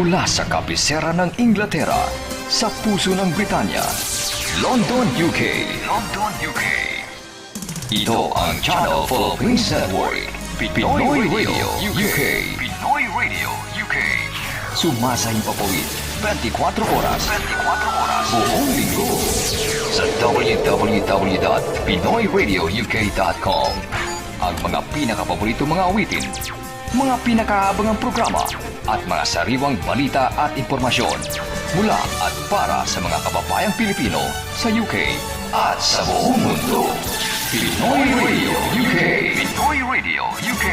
Mula sa kabisera ng Inglaterra, sa puso ng Britanya, London, UK. London, UK. Ito ang Channel Philippines Network, Pinoy Radio UK. Pinoy Radio UK. Sumasahing papawid 24 oras. 24 oras. Buong linggo. Sa www.pinoyradiouk.com. Ang mga pinakapaborito mga awitin, mga pinakaabangang programa, at mga sariwang balita at impormasyon mula at para sa mga kababayang Pilipino sa UK at sa buong mundo. Pinoy Radio UK. Pinoy Radio UK.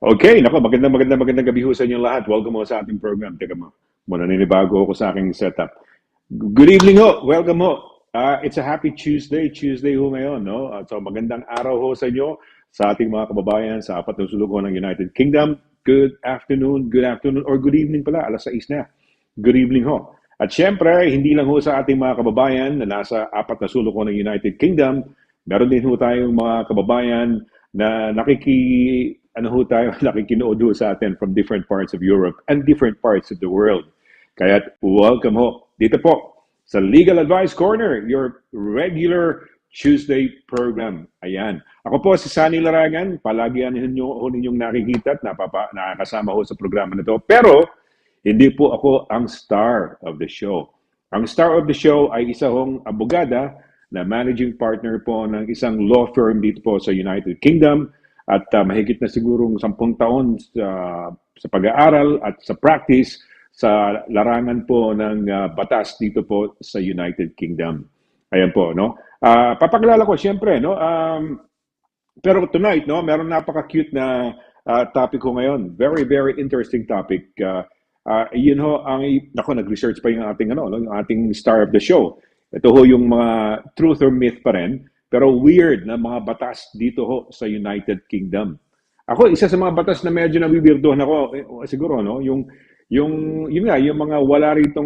Okay, nako, magandang gabi ho sa inyo lahat. Welcome ho sa ating program. Teka mo, naninibago ako sa aking setup. Good evening ho, welcome ho. It's a happy Tuesday ho ngayon, no? So magandang araw ho sa inyo, sa ating mga kababayan sa apat na sulok ng United Kingdom. Good afternoon, or good evening pala, alas 6 na. Good evening ho. At syempre, hindi lang ho sa ating mga kababayan na nasa apat na sulok ng United Kingdom, meron din ho tayong mga kababayan na nakikinood ho sa atin from different parts of Europe and different parts of the world. Kaya welcome ho dito po sa Legal Advice Corner, your regular Tuesday program. Ayan. Ako po si SONNY LARAGAN. Palagi ninyong nakikita at nakakasama ho sa programa na ito. Pero hindi po ako ang star of the show. Ang star of the show ay isa hong abogada na managing partner po ng isang law firm dito po sa United Kingdom. At mahigit na sigurong 10 taon sa pag-aaral at sa practice sa larangan po ng batas dito po sa United Kingdom. Ayan po, no? Papakilala ko siyempre, no? Pero tonight, no, meron napaka-cute na topic ko ngayon. Very, very interesting topic. Yun ho, nag-research pa yung ating, yung ating star of the show. Ito ho yung mga truth or myth pa rin. Pero weird na mga batas dito ho sa United Kingdom. Ako, isa sa mga batas na medyo nabibirduhan ako, siguro, no? Yung mga wala ritong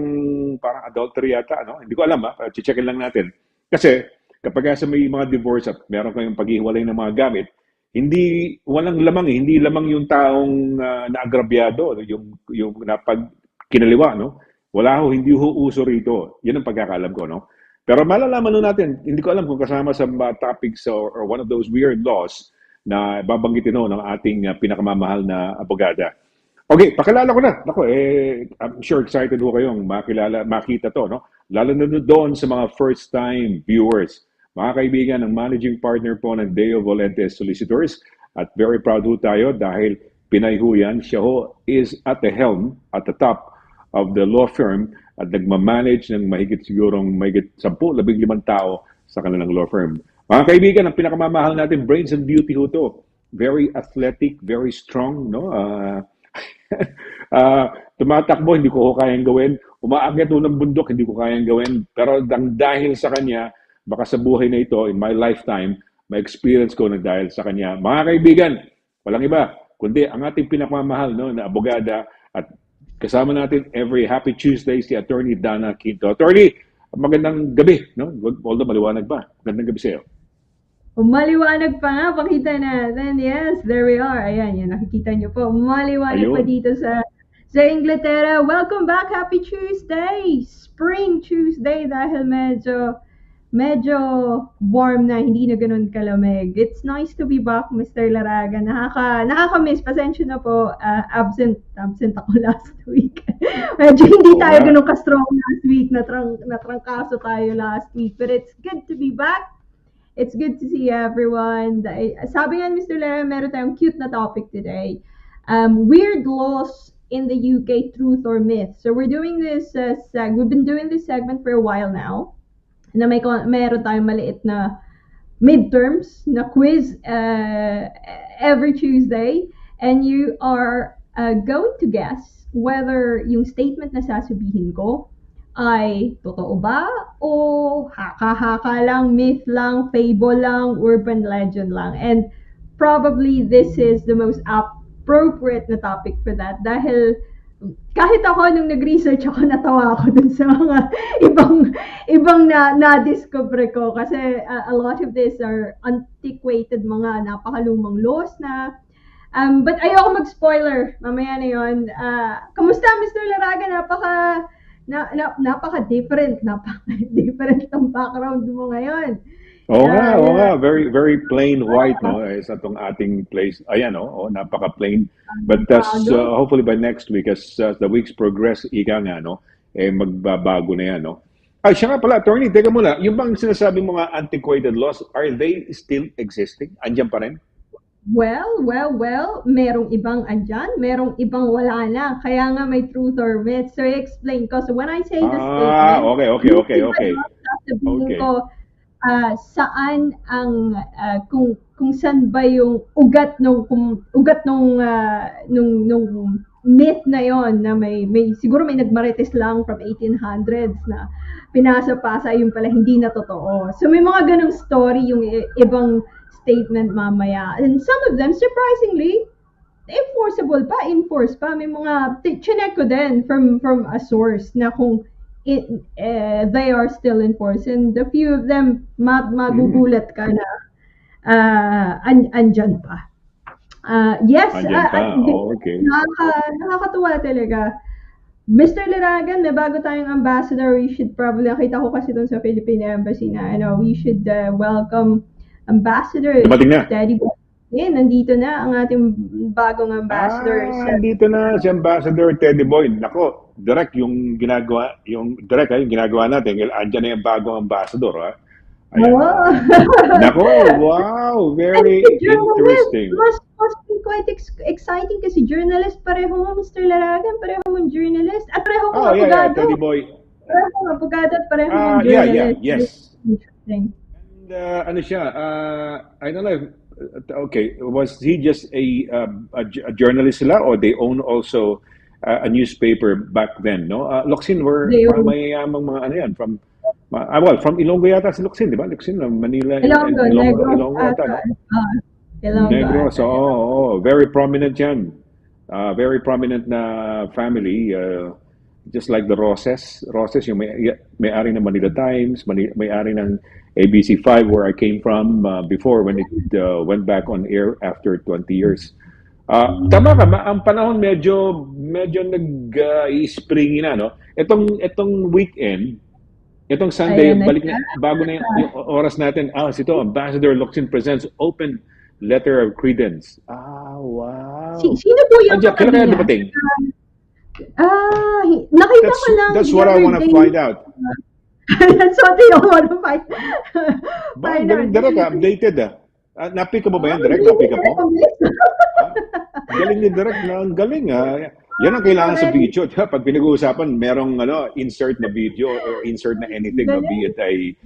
parang adultery yata, no? Hindi ko alam, checkin lang natin. Kasi, kapag sa may mga divorce at meron kayong paghiwalay ng mga gamit, hindi lamang yung taong naagrabyado, yung napag kinaliwa, no? Hindi ho uso rito. Yan ang pagkakalam ko, no? Pero malalaman natin, hindi ko alam kung kasama sa topics or one of those weird laws na babanggitin ng ating pinakamamahal na abogada. Okay, pakilala ko na. Ako, I'm sure excited ho kayong makita to, no? Lalo na doon sa mga first-time viewers. Mga kaibigan, ang managing partner po ng Deo Volentes Solicitors, at very proud ho tayo dahil Pinay ho yan. Siya ho is at the helm, at the top of the law firm at nagmamanage ng mahigit 10-15 tao sa kanilang law firm. Mga kaibigan, ang pinakamamahal natin, brains and beauty ho to. Very athletic, very strong, no? Tumatakbo, hindi ko kayang gawin. Umaakyat ho ng bundok, hindi ko kayang gawin. Pero dahil sa kanya, baka sa buhay na ito, in my lifetime, may experience ko na dahil sa kanya. Mga kaibigan, walang iba, kundi ang ating pinakamamahal, no, na abogada, at kasama natin every Happy Tuesday si Attorney DANNA Quinto. Attorney, magandang gabi, no? Although maliwanag pa. Magandang gabi sa iyo. Maliwanag pa nga, pakita natin. Yes, there we are. Ayan, yan, nakikita nyo po. Maliwanag pa dito sa Inglaterra. Welcome back, Happy Tuesday! Spring Tuesday dahil medyo warm na, hindi na ganun kalamig. It's nice to be back, Mr. Laragan. Nakaka-miss. Pasensya na po. Absent ako last week. Medyo hindi tayo ganun ka-strong last week. Natrangkaso tayo last week. But it's good to be back. It's good to see everyone. Sabi nga ni Mr. Lara, meron tayong cute na topic today. Weird laws in the UK, truth or myth. So we're doing this, we've been doing this segment for a while now. Na meron tayong maliit na midterms na quiz every Tuesday. And you are going to guess whether yung statement na sasabihin ko ay totoo ba o haka-haka lang, myth lang, fable lang, urban legend lang. And probably this is the most appropriate na topic for that dahil kahit ako nung nag-research ako, natawa ako dun sa mga ibang na-discover ko kasi a lot of these are antiquated mga napakalumang laws na. But ayoko mag-spoiler. Mamaya na yun. Kamusta, Mr. Laraga? Napaka-different ng background mo ngayon. Oo nga. Very, very plain white, no? Sa itong ating place. Ayan, no? Napaka-plain. But hopefully by next week, as the weeks progress, ika nga, no? Magbabago na yan, no? Ay, siya nga pala, attorney, teka muna. Yung bang sinasabi mo nga antiquated laws, are they still existing? Andiyan pa rin? Well, merong ibang andyan, merong ibang wala na. Kaya nga may truth or myth. So, I-explain ko. So, when I say the statement, okay. sasabihin ko, saan ang, kung saan ba yung ugat nung myth na yon na may siguro may nagmarites lang from 1800s na pinasa-pasa, yung pala hindi na totoo. So, may mga ganong story yung ibang statement mamaya. And some of them, surprisingly, enforced pa. May mga, chinek ko din from a source na kung they are still enforced. And a few of them, magugulat ka na andyan pa. Yes, okay. Nakakatuwa talaga. Mr. Laragan, may bago tayong ambassador. We should probably, nakita ko kasi dun sa Philippine Embassy na, we should welcome Ambassador Teddy Boy. Nandito na ang ating bagong ambassador. Nandito na si Ambassador Teddy Boy. Nako, direct yung ginagawa natin. Andiyan na yung bagong ambassador, ha? Nako, wow, very interesting. Must be quite exciting kasi journalist pareho mo, Mr. Laragan, pareho mong journalist at pareho mong abogado. Teddy Boy. Pareho mong abogado at pareho mong journalist. Yes. Interesting. Ano siya, I don't know, okay, was he just a journalist sila or they own also a newspaper back then, no? Locsin were mayayamang mga ano yan, from Ilonggo yata si Locsin, di ba? Locsin, Manila. Ilonggo yata, no? Negro, so very prominent yan. Very prominent na family, just like the Roses, yung may-ari ng Manila Times, may-ari ng ABC5 where I came from before when it went back on air after 20 years. Tama ka, ang panahon medyo nag-springy na, no? Itong weekend, itong Sunday, balik na, bago na yung oras natin. Ito, Ambassador Locsin presents Open Letter of Credence. Wow. Sino po yung kailan kaya dumating? Nakita ko lang. That's what I want to find out. That's what you want to find. Direct, updated Napika mo ba yan, Direct? Napika mo? Galing ni Direct na, ang galing Yan ang kailangan sa video. Pag pinag-uusapan, merong insert na video or insert na anything, be it a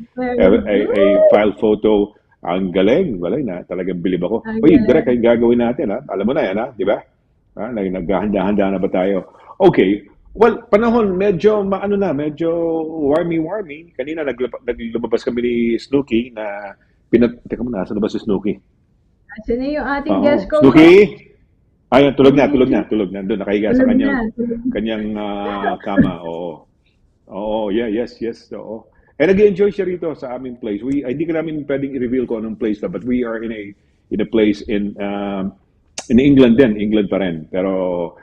file photo. Ang galing na. Talagang bilib ako. Uy, Direct, ay gagawin natin. Alam mo na yan, di ba? Naghahanda-handa na ba tayo? Okay. Well, panahon, medyo warmy. Kanina naglabas kami ni Snooki na teka mo na, saan na ba si Snooki? Saan na yung ating guest ko? Snooki! Ayun, tulog na. Doon, nakahiga sa kanyang kama. Oo, yes. Oo. And nag-enjoy siya rito sa aming place. Hindi ka namin pwedeng i-reveal ko anong place but we are in a place in England din. England pa rin. Pero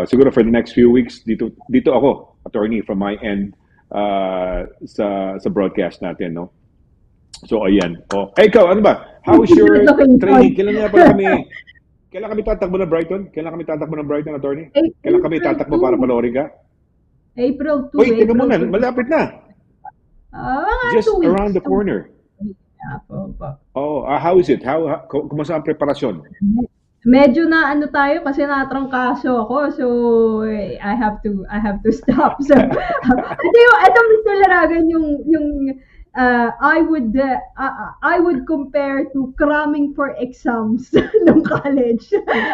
siguro for the next few weeks, dito ako, attorney from my end, sa broadcast natin, no? So, ayan. Ikaw, ano ba? How is your training? Kailan kami tatakbo ng Brighton, attorney? Kailan kami tatakbo para panoorin ka? April 2. Uy, tingnan mo na, malapit na. Just around the corner. Opo. Oh, how is it? Kumusta ang preparasyon? Medyo na ano tayo kasi natrangkaso ako. So I have to stop. So ito Mr. Laragan yung I would compare to cramming for exams ng college.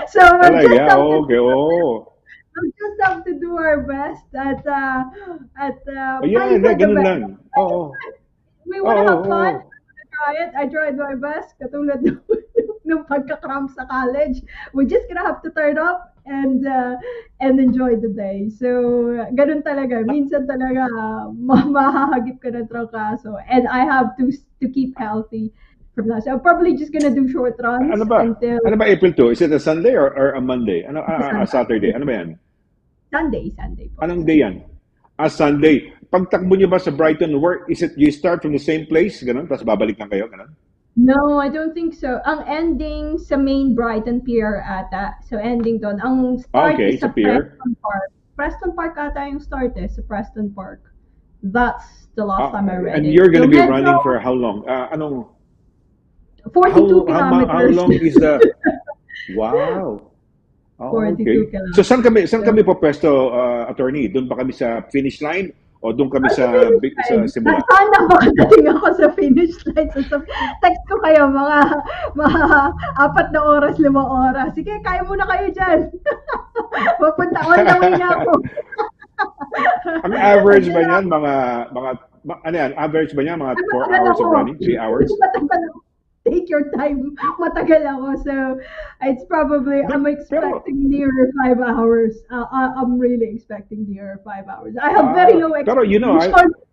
So Talaga, okay, oh. we'll just have to do our best at Oh, yeah, pray for the ganun best. lang. Oo. We Oo, want to have oo. fun. Try it. I tried my best. Katulad nung pagka-cram sa college. We're just gonna have to turn up and enjoy the day. So, ganun talaga. Minsan talaga, mahahagip ka ng trangkaso. And I have to keep healthy from that. So, I'm probably just gonna do short runs Ano ba? until Ano ba April 2? Is it a Sunday or a Monday? A Saturday? Sunday. Ano ba yan? Sunday po. Anong day yan? Sunday. Pagtakbo nyo ba sa Brighton work, is it you start from the same place? Ganun? Tapos babalik lang kayo? Ganun? No, I don't think so. Ang ending sa main Brighton Pier ata. So, ending doon. Ang start Okay, is sa sa pier. Preston Park. Preston Park ata yung start sa Preston Park. That's the last time I read And it. you're gonna So, be medyo running for how long? 42 how kilometers. long is the... Wow. Oh, 42 okay. kilometers. So saan kami po pwesto, attorney? Doon ba kami sa finish line o doon kami sa simula? Sana makadating ako sa finish line. So, text ko kayo mga 4 oras, 5 oras. Sige, kaya muna kayo dyan. Papunta on the way na ako. Ang average ba niyan ano yan? Average ba niyan mga 4 hours of running? 3 hours? Matagal ako. Take your time. Matagal ako. So, it's probably, I'm expecting near 5 hours. I'm really expecting near 5 hours. I have very low Pero you know, expectations.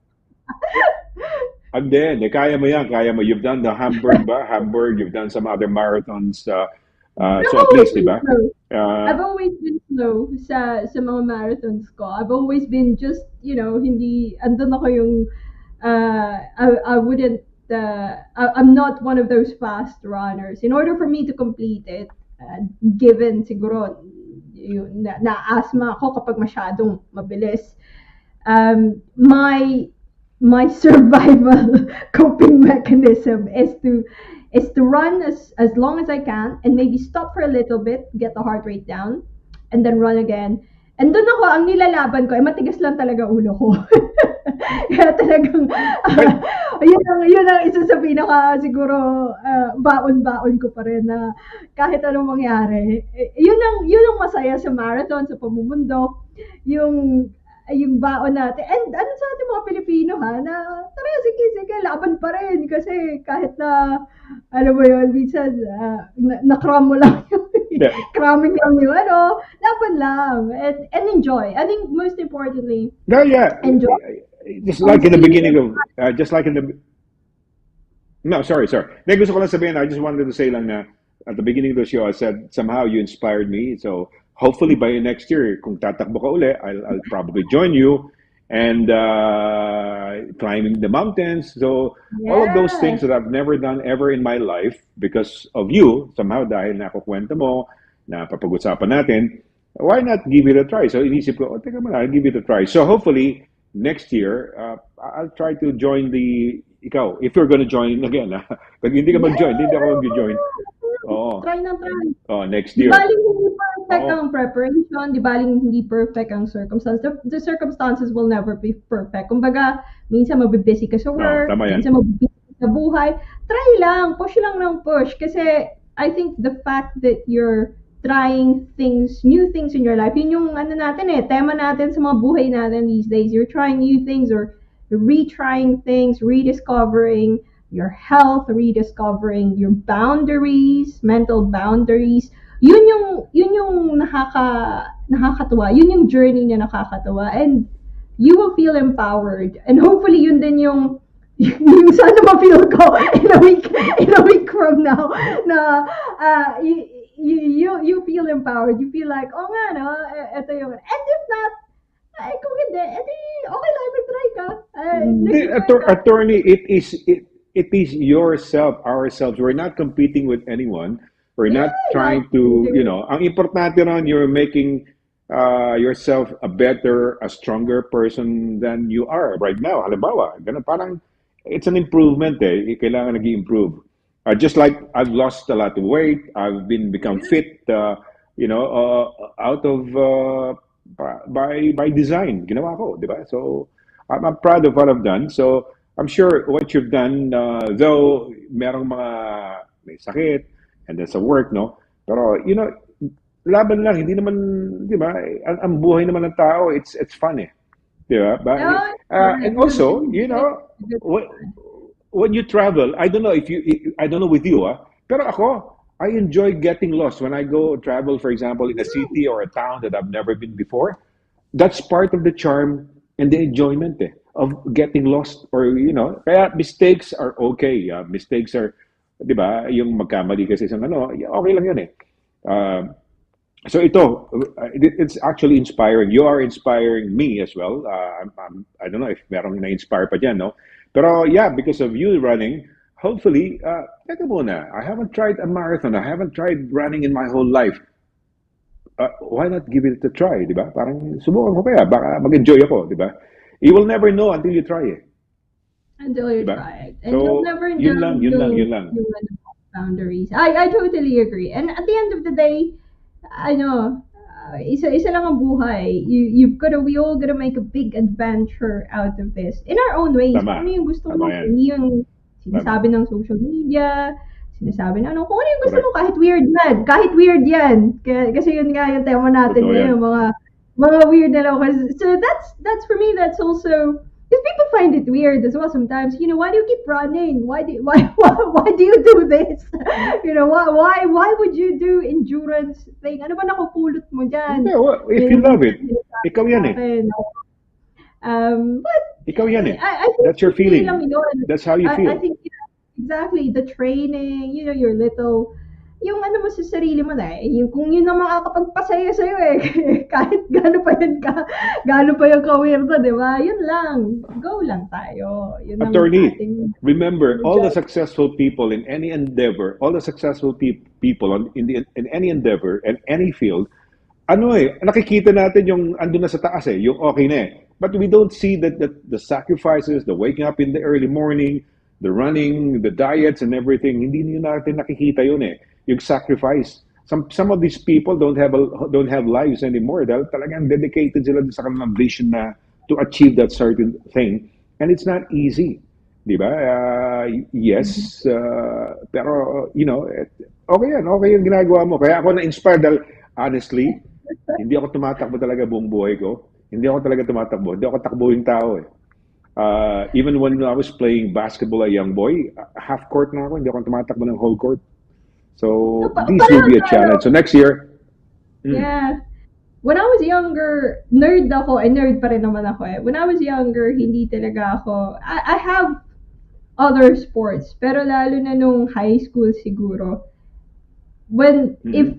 and then, kaya mo yan, kaya mo. You've done the Hamburg ba? Hamburg, you've done some other marathons. So at least, di ba? I've always been slow sa mga marathons ko. I've always been just, hindi, andun ako yung, I wouldn't, I'm not one of those fast runners. In order for me to complete it, given siguro, na-asthma ako kapag masyadong mabilis, my survival coping mechanism is to run as long as I can and maybe stop for a little bit, get the heart rate down, and then run again. And doon ako, ang nilalaban ko, matigas lang talaga ulo ko. Kaya talagang, yun ang isa sa pinaka, siguro, baon-baon ko pa rin na kahit anong mangyari. Yun ang masaya sa marathon, sa pamumundo, yung baon natin. And ano sa ating mga Pilipino na tara, sige, laban pa rin. Kasi kahit na, alam mo yun, minsan, na-cram mo lang yun. Yeah. Cramming lang yun, laban lang. And enjoy. I think most importantly, enjoy. Just like in the beginning of, no, sorry. Gusto ko lang sabihin, I just wanted to say lang na, at the beginning of the show, I said, somehow you inspired me. So, hopefully by next year, kung tatakbo ka uli, I'll probably join you and climbing the mountains. So all of those things that I've never done ever in my life because of you, somehow dahil nakukwento mo, na papag-usapan natin, why not give it a try? So inisip ko, teka mo na, I'll give it a try. So hopefully next year, I'll try to join ikaw, if you're gonna join again. Pag hindi ka mag-join, hindi ako mag-join. Try. Next year. Di baling hindi perfect ang preparation, di baling hindi perfect ang circumstances. The circumstances will never be perfect. Kumbaga, minsan mabibusy ka sa work, minsan mabibusy ka sa buhay. Try lang, push lang ng push. Kasi I think the fact that you're trying new things in your life, yun yung tema natin sa mga buhay natin these days. You're trying new things or retrying things, rediscovering your health, rediscovering your boundaries, mental boundaries. Yun yung nakakatuwa. Yun yung journey na nakakatuwa. And you will feel empowered. And hopefully yun din yung sana ma-feel ko in a week from now na you feel empowered. You feel like, ito yung, and if not, kung hindi, okay lang, mag-try ka. Attorney, it is yourself, ourselves. We're not competing with anyone. We're not trying to, ang importante ron, you're making yourself a better, a stronger person than you are right now. Halimbawa, ganun, parang it's an improvement eh. Kailangan nag-improve. Just like I've lost a lot of weight, I've become fit, out of by design. Ginawa ko, di ba? So I'm proud of what I've done. So I'm sure what you've done, though merong mga may sakit and then sa work, no? Pero laban lang, hindi naman, di ba? Ang buhay naman ng tao, it's fun eh. Di ba? No, And also, when you travel, I don't know I don't know with you, pero ako, I enjoy getting lost when I go travel, for example, in a city or a town that I've never been before. That's part of the charm and the enjoyment of getting lost, or kaya mistakes are okay. Mistakes are, di ba, yung magkamali kasi isang okay lang yun eh. So it's actually inspiring. You are inspiring me as well. I don't know if merong na-inspire pa dyan, no? Pero yeah, because of you running, hopefully, teka muna, I haven't tried a marathon. I haven't tried running in my whole life. Why not give it a try, di ba? Parang subukan ko kaya, baka mag-enjoy ako, di ba? You will never know until you try it. Until you Diba? try it. And So, you'll never know yun lang. yung boundaries. I totally agree. And at the end of the day, isa lang ang buhay. We all gotta make a big adventure out of this. In our own ways. Tama. Kung ano yung gusto mo, Tama yan. hindi yung sinasabi ng social media, sinasabi na kung ano yung gusto mo, Correct. kahit weird yan. Kasi yun nga yung tema natin Totoo yan. ngayon, mga weird na locals. So that's for me, that's also, because people find it weird as well sometimes. Why do you keep running? Why do you do this? Why would you do endurance thing? Ano ba nakupulot mo dyan? Yeah, well, if you love it, ikaw yan eh. But Ikaw yan eh. I think That's your feeling. lang yun. That's how you I feel. think exactly the training, your little, yung ano mo sa sarili mo na yung kung yun ang makakapagpasaya sa'yo kahit gaano pa yung ka-weirdo, di ba? Yun lang. Go lang tayo. Yun ang Attorney, ating remember, all the successful people in any endeavor, all the successful people in any endeavor and any field, nakikita natin yung andun na sa taas yung okay na eh. But we don't see that the sacrifices, the waking up in the early morning, the running, the diets and everything, hindi natin nakikita yun eh. Yung sacrifice. Some of these people don't have lives anymore dahil talagang dedicated sila sa kanilang vision na to achieve that certain thing, and it's not easy, di ba? Yes, pero okay yung ginagawa mo. Kaya ako na-inspire dahil honestly, hindi ako tumatakbo talaga buong buhay ko. Hindi ako talaga tumatakbo. Hindi ako takbuhing tao eh. Even when I was playing basketball a young boy, half court na ako, hindi ako tumatakbo ng whole court. So this will be a challenge. So next year, yeah. When I was younger, nerd ako, nerd pa rin naman ako eh. When I was younger, hindi talaga ako, I have other sports, pero lalo na nung high school siguro, if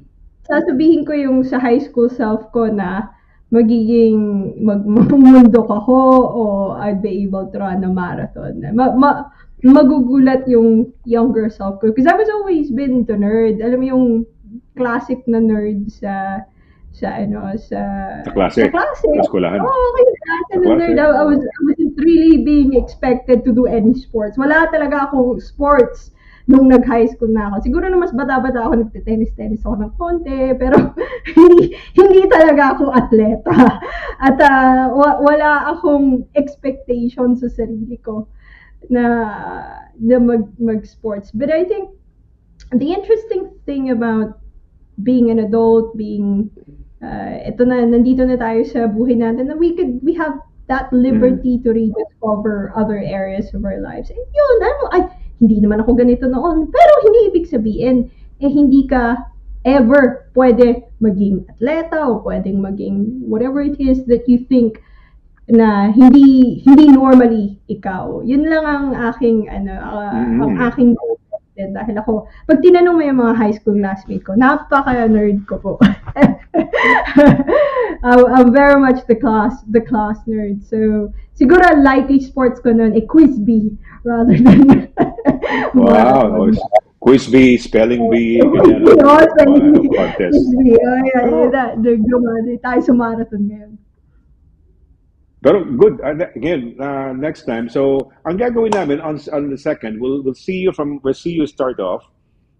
sasabihin ko yung sa high school self ko na magmumundok ako o I'd be able to run a marathon. Magugulat yung younger self ko. Because I was always been to nerd. Alam mo yung classic na nerd sa klase. Sa klase. Sa eskwelahan. Okay, klase na nerd. I wasn't really being expected to do any sports. Wala talaga akong sports nung nag-high school na ako. Siguro na mas bata-bata ako, nagte-tennis ako ng konti, pero hindi talaga ako atleta. At wala akong expectation sa sarili ko na mag-sports. But I think the interesting thing about being an adult, nandito na tayo sa buhay natin, na we have that liberty to rediscover other areas of our lives. And yun, hindi naman ako ganito noon. Pero hindi ibig sabihin, hindi ka ever pwede maging atleta o pwedeng maging whatever it is that you think na hindi normally ikaw. Yun lang ang aking ang aking goal din, dahil ako, pag tinanong mo yung mga high school classmate ko, napaka-nerd ko po. I'm very much the class nerd. So, siguro likely sports ko nun, quiz bee rather than wow. Quiz bee, spelling bee, spelling contest. tayo sa marathon ngayon. Pero good. Again, next time. So, ang gagawin namin on the second, we'll see you start off,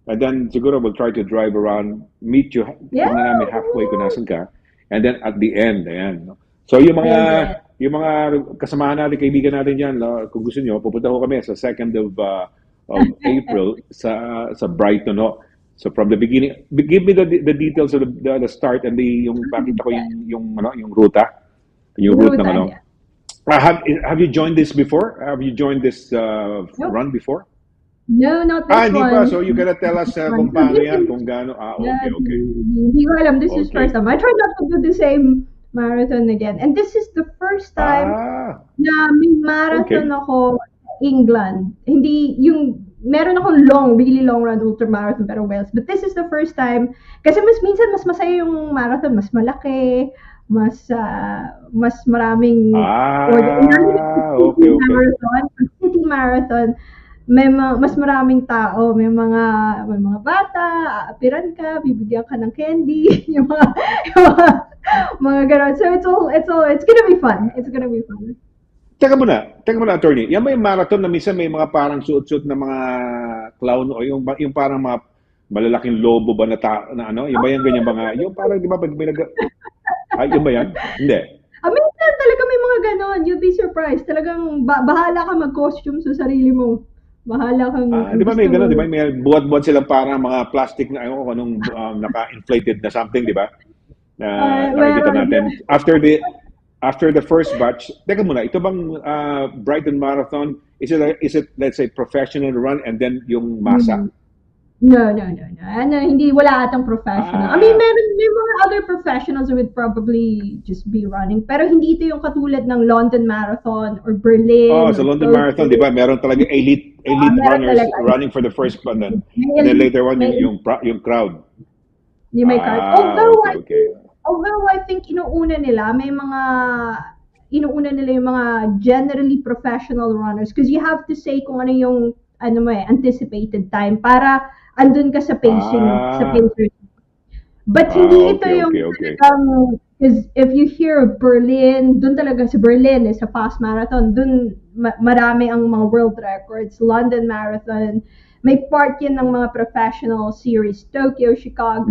and then siguro we'll try to drive around, meet you, Yeah. tingnan namin halfway kung nasan ka, and then at the end, ayan. No? So, yung mga kasamahan natin, kaibigan natin diyan, no, kung gusto niyo, pupunta ko kami sa 2nd of April sa Brighton, no. So from the beginning, give me the details of the start and yung makita ko yung ruta. Yung route ng ano. Yeah. Have you joined this before? Have you joined this Nope. run before? No, not this Hindi one. pa. So you gotta tell us kung paano yan, kung gaano. Yeah, Okay. hindi ko alam. This is Okay. first time. I try not to do the same marathon again. And this is the first time na may marathon Okay. ako England. Hindi meron akong really long run ultra marathon pero Wales. But this is the first time kasi minsan mas masaya yung marathon, mas malaki, mas maraming Okay. marathon, city marathon. Mas maraming tao, may mga bata, aapiran ka, bibigyan ka ng candy, yung mga gano'n. So it's gonna be fun. It's gonna be fun. Teka muna, attorney. Yan ba yung marathon na minsan may mga parang suot-suot na mga clown o yung parang mga malalaking lobo ba na ano? Yung ba yan ganyan mga, yung parang di ba pag may yung ba yan? Hindi. Minsan talaga may mga gano'n. You'll be surprised. Talagang bahala ka mag-costume sa sarili mo. Bahala kang Di ba may gano'n, di ba? May buwat-buwat silang parang mga plastic na, ayun ko, anong naka-inflated na something, di ba? Nakikita natin. After the first batch, teka muna, ito bang Brighton Marathon, is it let's say professional run and then yung masa? No. Hindi, wala atang professional. I mean, may mga other professionals who would probably just be running. Pero hindi ito yung katulad ng London Marathon or Berlin. Sa London Marathon, di ba? Meron talaga elite runners running for the first one. And then later on, yung crowd. Yung may crowd. Although I think inuuna nila yung mga generally professional runners because you have to say kung ano yung anticipated time para andun ka sa pacing, sa pacing. But hindi ito yung because if you hear Berlin, dun talaga sa Berlin, sa fast marathon, dun marami ang mga world records. London Marathon, may part yan ng mga professional series. Tokyo, Chicago.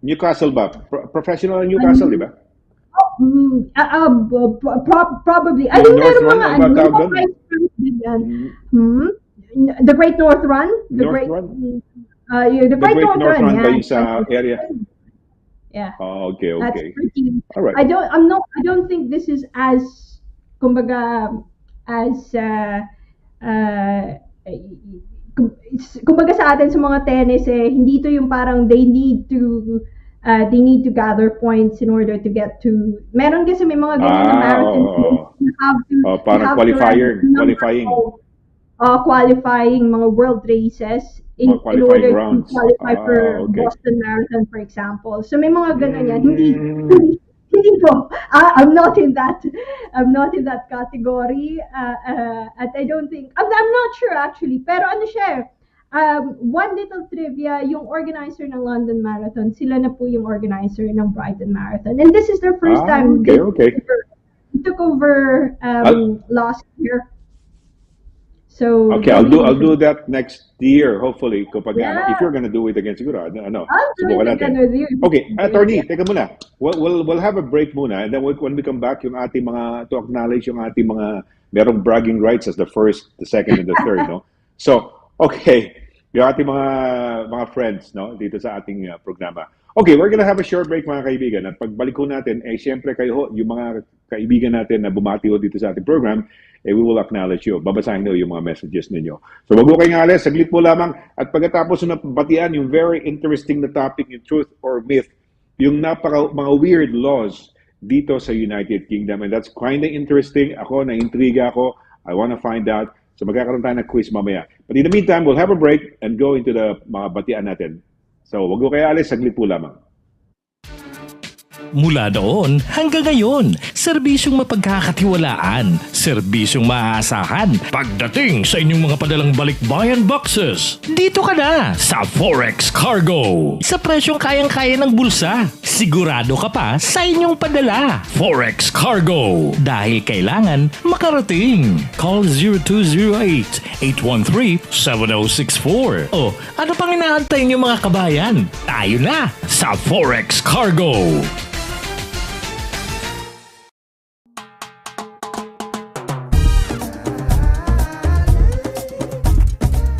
Newcastle ba? Professional Newcastle, di ba? Probably. I think meron mga The Great North Run? The Great North Run ba yung sa area? Yeah. Okay. That's pretty. All right. I don't think this is as kumbaga sa atin sa mga tennis hindi ito yung parang they need to gather points in order to get to. Meron kasi may mga ganyan na marathon. You have to parang qualifying mga world races in order to qualify for Boston Marathon, for example. So may mga ganun yan. Hindi po. I'm not in that category. At I don't think I'm not sure actually. Pero ano siya? One little trivia, yung organizer ng London Marathon, sila na po yung organizer ng Brighton Marathon. And this is their first time. They took over last year. So I'll do that next year, hopefully. If you're gonna do it again, siguro, subukan natin. Okay, attorney, teka muna. We'll have a break muna, and then when we come back, yung ating mga to acknowledge yung ating mga merong bragging rights as the first, the second, and the third, no? So, okay, yung ating mga friends, no, dito sa ating programa. Okay, we're gonna have a short break, mga kaibigan. At pagbalik ko natin, siyempre kayo, yung mga kaibigan natin na bumati ho dito sa ating program, we will acknowledge you. Babasahin nyo yung mga messages ninyo. So, wag mo kayong alis, saglit po lamang. At pagkatapos na batian yung very interesting na topic, yung truth or myth, yung mga weird laws dito sa United Kingdom. And that's kind of interesting. Ako, na-intriga ako. I wanna find out. So, magkakaroon tayo ng quiz mamaya. But in the meantime, we'll have a break and go into the mga batian natin. So, wag mo kayo alis, saglit po lamang. Mula doon hanggang ngayon, serbisyong mapagkakatiwalaan, serbisyong maaasahan pagdating sa inyong mga padalang balikbayan boxes. Dito ka na sa Forex Cargo. Sa presyong kayang-kaya ng bulsa, sigurado ka pa sa inyong padala. Forex Cargo. Dahil kailangan makarating. Call 0208-813-7064. O ano pang inaantay niyo mga kabayan? Tayo na sa Forex Cargo.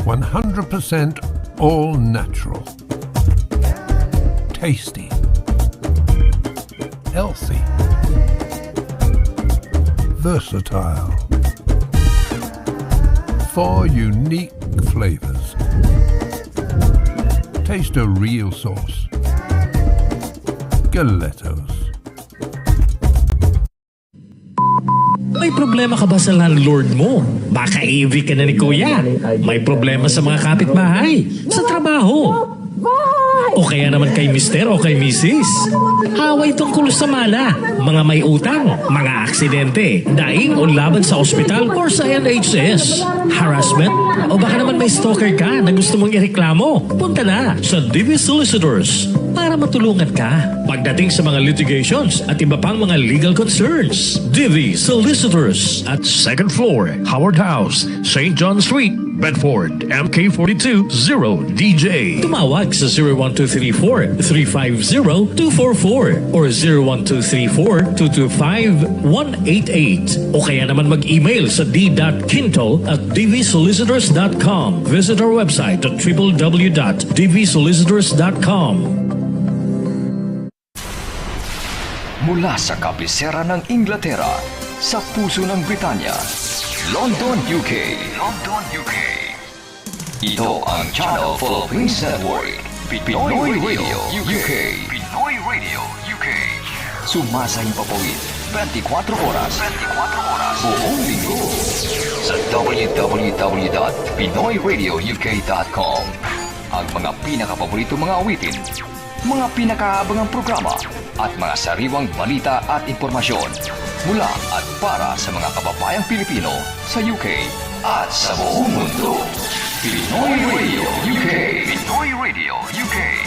100% all natural, tasty, healthy, versatile. 4 unique flavors. Taste a real sauce. Galetos. May problema ka ba sa landlord mo? Baka AV ka na ni Kuya. May problema sa mga kapitbahay, sa trabaho. O kaya naman kay Mister o kay Mrs. Away tungkol sa mala, mga may utang, mga aksidente, daing o laban sa ospital or sa NHS, harassment, o baka naman may stalker ka na gusto mong ireklamo. Punta na sa DV Solicitors para matulungan ka pagdating sa mga litigations at iba pang mga legal concerns. DV Solicitors at 2nd floor, Howard House, St. John Street, Bedford, MK42 0DJ. Tumawag sa 01234-350-244 or 01234-225-188 o kaya naman mag-email sa d.quinto@dvsolicitors.com. Visit our website at www.dvsolicitors.com. Mula sa kabisera ng Inglaterra, sa puso ng Britanya, London, UK. London, UK. Ito ang Channel Philippines Network. Pinoy Radio UK. Pinoy Radio UK. Sumasahing papawid 24 oras. 24 oras. Buong linggo. Sa www.pinoyradiouk.com. Ang mga pinakapaborito mga awitin, mga pinakaabangang programa, at mga sariwang balita at impormasyon mula at para sa mga kababayang Pilipino sa UK at sa buong mundo. Pinoy Radio UK. Pinoy Radio UK.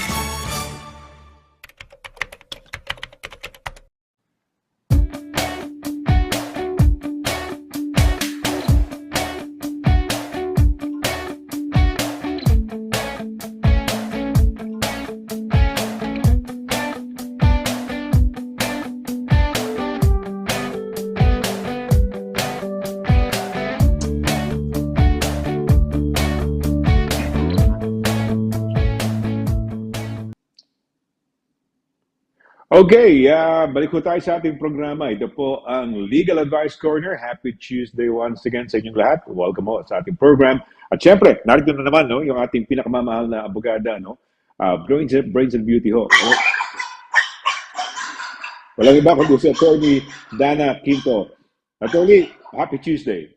Okay, balik po tayo sa ating programa. Ito po ang Legal Advice Corner. Happy Tuesday once again sa inyong lahat. Welcome po sa ating program. At syempre, narito na naman no, yung ating pinakamamahal na abogada, no? Brains and Beauty ho. Walang iba kundi si Attorney DANNA Quinto. Attorney, Happy Tuesday.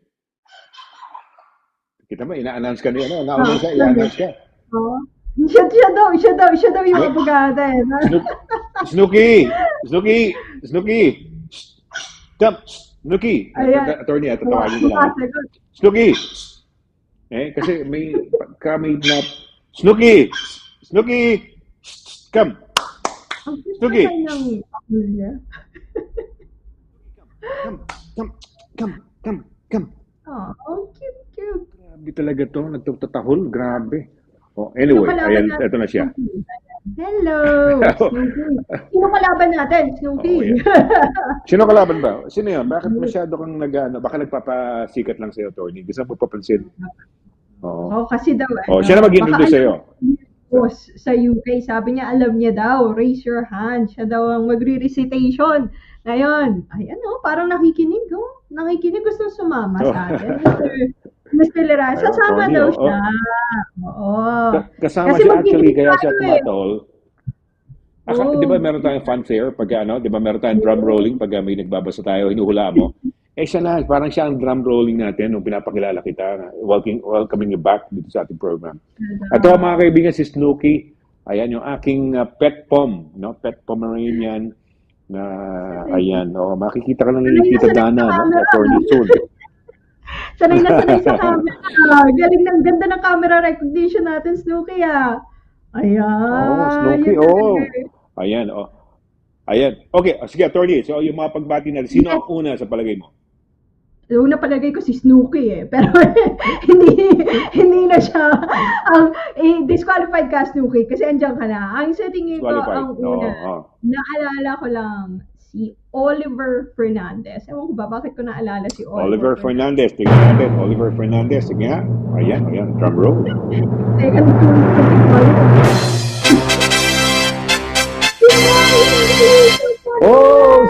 Kita mo, ina-announce ka niya, no? I-announce ka. Oo. Siya daw yung abogada eh. Snooki! Come, Snooki! Attorney, tatawagin ko lang. Snooki! Kasi may na... Snooki! Come! Snooki! Come! Oh, cute. Grabe talaga to, nagtatahol, grabe. Oh, anyway, ayan, ito na siya. Hello, Snoopy. Sino kalaban natin, Snoopy? Sino kalaban ba? Sino yan? Bakit masyado kang baka nagpapasikat lang sa'yo, Attorney? Gusto mo papansin? Oo, kasi daw. Siya na mag-introduce sa'yo. Sa UK, sabi niya, alam niya daw, raise your hand. Siya daw ang magre-recitation. Ngayon, parang nakikinig, Nakikinig, gusto sumama sa atin. Mr. Lera, sasama daw siya. Oo. Kasama siya actually, kaya siya tumatol. Di ba meron tayong fanfare pag di ba meron tayong drum rolling pag may nagbabasa tayo, hinuhula mo. Siya na, parang siya ang drum rolling natin nung pinapakilala kita. Welcoming you back dito sa ating program. Ito mga kaibigan, si Snooki. Ayan yung aking pet pom, no? Pet Pomeranian. Na, ayan, makikita ka lang Sanay ni na Tita sanay sa Dana, no? camera. Attorney soon. Sanay na sanay sa camera. Galing ng ganda ng camera recognition natin, Snooki, ah. Ayan. Snooki, Yun talaga. Ayan, Ayan. Okay, sige, attorney. So, yung mga pagbati natin, sino Yes. ang una sa palagay mo? Una palagay ko si Snooki eh. Pero hindi na siya disqualified ka, Snooki, kasi andyan ka na. Ang sa tingin ko, Disqualified. ang una, naalala ko lang si Oliver Fernandez. Ewan ko ba, bakit ko naalala si Oliver Fernandez. Tingnan natin. Oliver Fernandez. Sige nga. Ayan. Drum roll. Second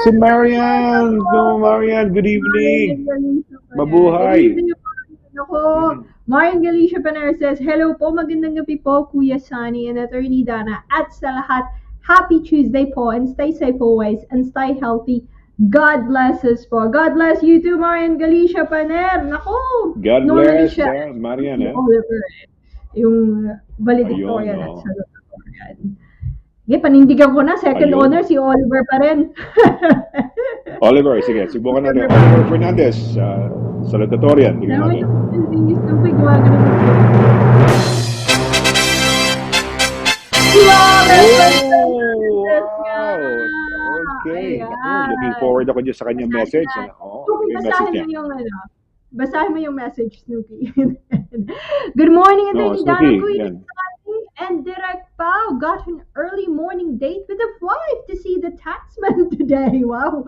Si Marian. Marian, good evening. Mabuhay. Good evening, ako. Marian Galicia Panera says, hello po, magandang gabi po, Kuya Sonny and Attorney Dana. At sa lahat, happy Tuesday po and stay safe always and stay healthy. God bless us po. God bless you too, Marian Galicia Paner. Nako. God bless, Marian. Oliver, yung valedictorian Ayun, at salutatorian. Panindigan ko na, second honor si Oliver pa rin. Oliver, sige, subukan natin. Oliver Fernandez, salutatorian. Tingnan natin. Okay. Looking forward ako dyan sa kanyang message. Basahin mo yung message, Snooki. Good morning, Attorney Dana, and Direct Pao got an early morning date with a wife to see the taxman today. Wow.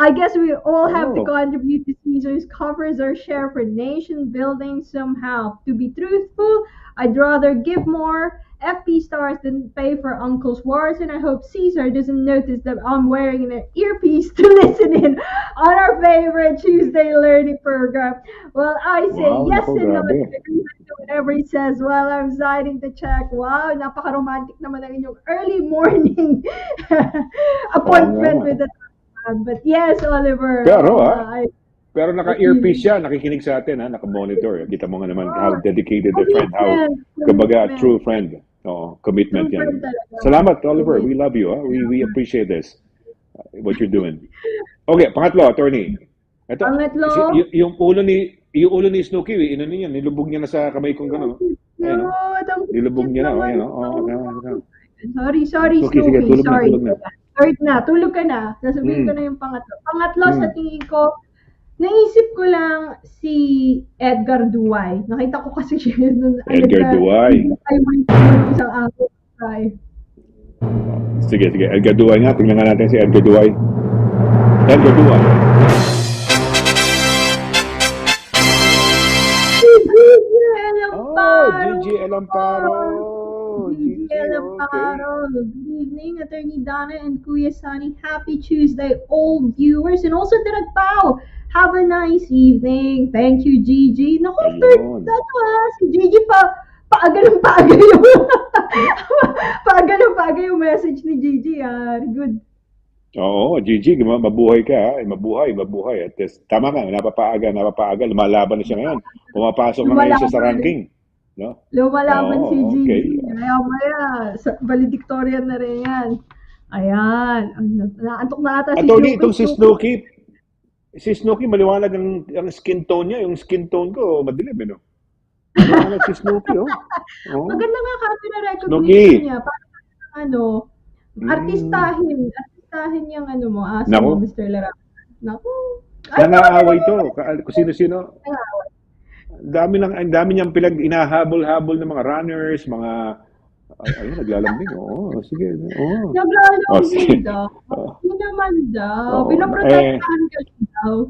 I guess we all have to contribute to Caesar's covers our share for nation building somehow. To be truthful, I'd rather give more FP stars than pay for Uncle's wars, and I hope Caesar doesn't notice that I'm wearing an earpiece to listen in on our favorite Tuesday learning program. Well, I say yes and no to whatever he says while I'm signing the check. Wow, napaka-romantic naman ang inyong early morning appointment with the but yes, Oliver. Pero naka-earpiece siya, nakikinig sa atin, naka-monitor. Kita mo nga naman how dedicated a friend, how kumbaga true friend. Commitment yan. Salamat, Oliver. We love you. We appreciate this. What you're doing. Okay, pangatlo, attorney. Ito, pangatlo. Yung ulo ni Snooki, nilubog niya na sa kamay kong gano'n. Nilubog niya na. Sorry, Snooki. Sorry. Tulog ka na. Sasabihin ko na yung pangatlo. Pangatlo, sa tingin ko, naisip ko lang si Edgar Duay. Nakita ko kasi siya nun. Edgar Duay. Isang araw. Sige. Edgar Duay nga. Tingnan nga natin si Edgar Duay. Edgar Duay. Gigi Elamparo. Good evening, Attorney Dana and Kuya Sonny. Happy Tuesday, all viewers. And also, Direct Pao. Have a nice evening. Thank you, Gigi. Naku, si Gigi paaga ng paaga yung message ni Gigi. Good. Oo, Gigi, mabuhay ka. Mabuhay. At tama ka, napapaaga. Lumalaban na siya ngayon. Pumapasok na ngayon siya sa ranking. No? Lumalaban si Gigi. Maya. Valedictorian na rin yan. Ayan. Naantok na ata si Attorney, itong si Snooki, maliwanag ang skin tone niya. Yung skin tone ko, madilim, no? Maliwanag si Snooki, Maganda nga camera recognition niya. Parang artistahin yung mo, Mr. Laragan. Naku. Nangaaway to. Kung sino-sino. Ang dami niyang inahabol-habol ng mga runners, mga naglalambing. Sige. Naglalambing daw. Hindi naman daw. Pinoprotektahan ka daw.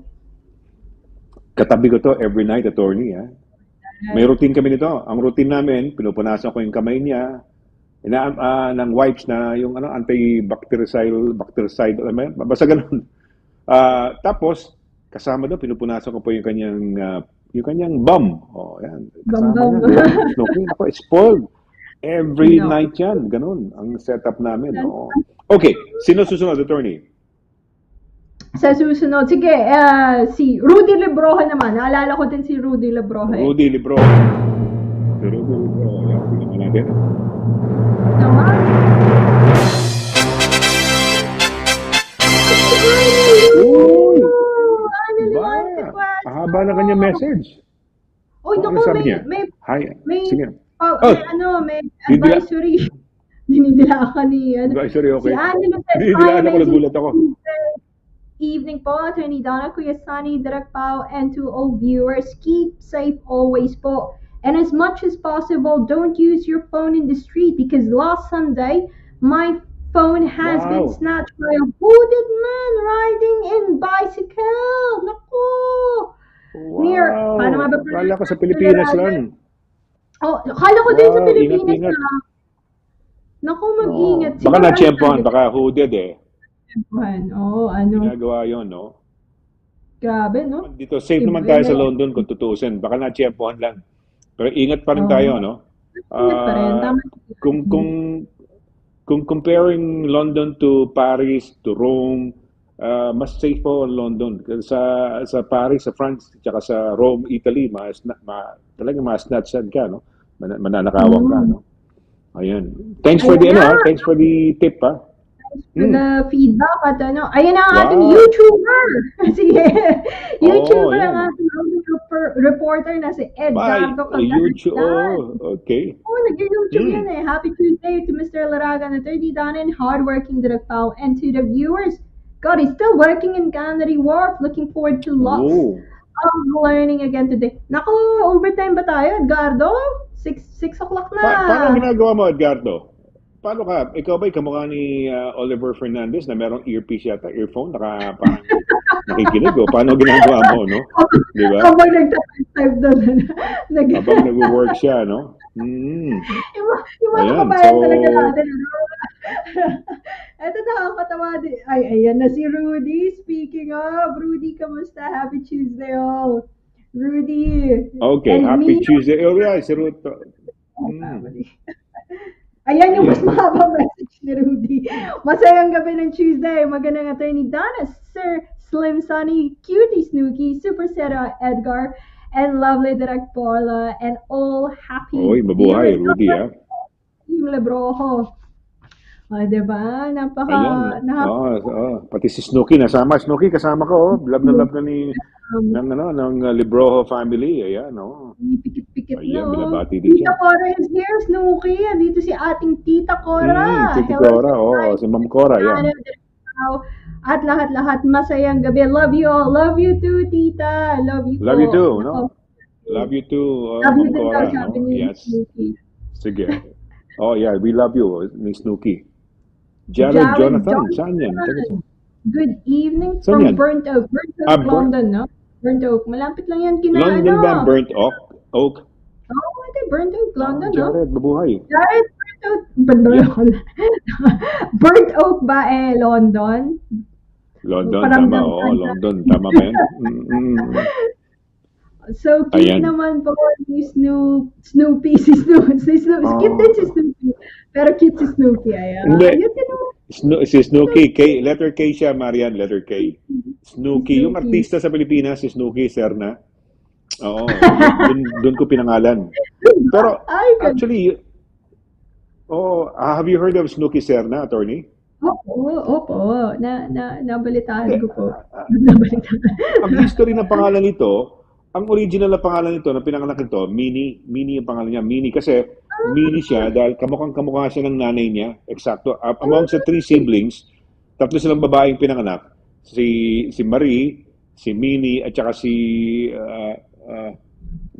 Katabi ko to every night, attorney. May routine kami nito. Ang routine namin, pinupunasan ko yung kamay niya, ng wipes na yung antibactericidal, basta ganun. Tapos, kasama doon, pinupunasan ko po yung kanyang bum. Yan. Bum. Ako, spoiled. Every night yan. Ganun ang setup namin. Okay. Sino susunod, attorney? Sa susunod. Sige, si Rudy Lebroja naman. Naalala ko din si Rudy Lebroja. Rudy Lebroja. Yan, tingnan natin. haba na kanya message. Uy, Ano naku, sabi niya? Hi. Sige. Oh, may didila. advisory. Dinidila ka ni, Advisory, si okay. Angelo said, hi, Dinidilaan ako, amazing nagulat ako. Tuesday evening po, Attorney Donna, Kuya Sunny, Direk Pao, and to all viewers, keep safe always po. And as much as possible, don't use your phone in the street because last Sunday, my phone has been Wow. snatched by a hooded man riding in bicycle. Naku! Near, paano nga ba Wow. Kala ko sa pronounce Pilipinas Laragan? lang. Oh, akala ko din sa Wow, Pilipinas ingat-ingat. na. Naku, mag-ingat. Baka na-tsempohan, baka hooded eh. Oo, ano. Ginagawa yun, no? Grabe, no? Dito, safe naman tayo sa London kung tutuusin. Baka na-tsempohan lang. Pero ingat pa rin tayo, no? Ingat pa rin. Tama. Kung comparing London to Paris, to Rome, mas safe po ang London. Sa Paris, sa France, tsaka sa Rome, Italy, talagang ma-snatchan ka, no? Mananakawan ka, no? Ayan. Thanks for the tip, ha? The feedback at ano. Ayan ang ating Wow. YouTuber. Si YouTuber yan. ang ating reporter na si Edgardo YouTube. Cagayan. Okay. Nag-YouTube yan eh. Happy Tuesday to Mr. Laragan, Attorney Donna, and hardworking Direk Pao, and to the viewers. God, he's still working in Canary Wharf. Looking forward to lots of learning again today. Naku, overtime ba tayo, Edgardo? 6 o'clock na. Paano ginagawa mo, Edgardo? Paano ka? Ikaw ba'y kamukha ni Oliver Fernandez na merong earpiece yata, earphone, parang nakikinig o? Paano ginagawa mo, no? Di ba? Habang nagta-type doon. Habang nag-work siya, no? Yung mga kabayan talaga natin. Ito nakakatawa din. Ay, ayan na si Rudy. Speaking of, Rudy, kamusta? Happy Tuesday all. Rudy. Okay, And happy me, Tuesday. Oh, yeah, si Ruth. Ayan yung mas mahabang message ni Rudy. Masayang gabi ng Tuesday. Magandang Attorney Donna, Sir Slim Sunny, Cutie Snooki, Super Sera Edgar, and lovely Direct Paula, and all happy. Oy, mabuhay, Rudy, ha? Team Lebroho. Diba? Pati si Snooki nasama. Snooki, kasama ko, oh. Love na ni ng Libroho family. Ayan, oh. Pikit-pikit Ayan, no. binabati din Tita siya. Cora is here, Snooki. Dito si ating Tita Cora. Tita Cora, si Ma'am Cora, yan. At lahat-lahat, masayang gabi. Love you all. Love you too, Tita. Love you Love you po. too, no? Love you too, Love you Ma'am din Cora, daw, sabi no? ni Yes. Snooki. Sige. Oh, yeah, we love you, ni Snooki. Jared Jonathan, saan yan? Good evening Saan from yan? Burnt Oak. London, no? Burnt Oak. Malapit lang yan kina London ba ang Burnt Oak? Ito, Burnt Oak, London, no? Jared, mabuhay. Jared, Burnt Oak ba London? London, Parang tama. Oo, London. Tama ba yan? So, cute Ayan. naman po ni Snoopy. Si Snoopy. Cute din si Snoopy. Pero cute si Snoopy. Ayan. Hindi. Cute din naman. Si Snooki, letter K siya, Marian, letter K. Snooki, yung artista sa Pilipinas, si Snooki Serna. Oo, doon ko pinangalan. Pero, actually, have you heard of Snooki Serna, attorney? Opo. Nabalitaan ko po. Ang history ng pangalan nito, ang original na pangalan nito, na pinanganak nito, Minnie ang pangalan niya. Minnie kasi, Minnie siya dahil kamukha siya ng nanay niya. Eksakto. Among sa 3 siblings, 3 silang babaeng pinanganak. Si Marie, si Minnie, at saka si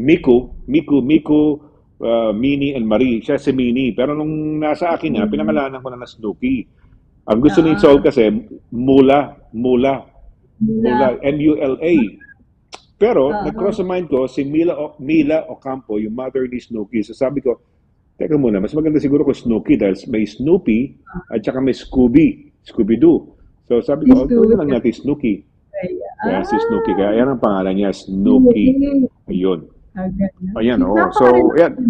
Miku, Minnie and Marie. Siya si Minnie. Pero nung nasa akin na, pinangalanan ko na Snooki. Ang gusto ni Saul kasi, Mula, M-U-L-A. Pero, nag-cross sa mind ko, si Mila Ocampo, yung mother ni Snooki. So sabi ko, teka muna, mas maganda siguro ko Snooki dahil may Snoopy at saka may Scooby-Doo. So sabi ko, gawin lang natin Snooki. Kaya si Snooki, kaya yan ang pangalan niya, Snooki. Ayun. Ayan, oo. So, ayan.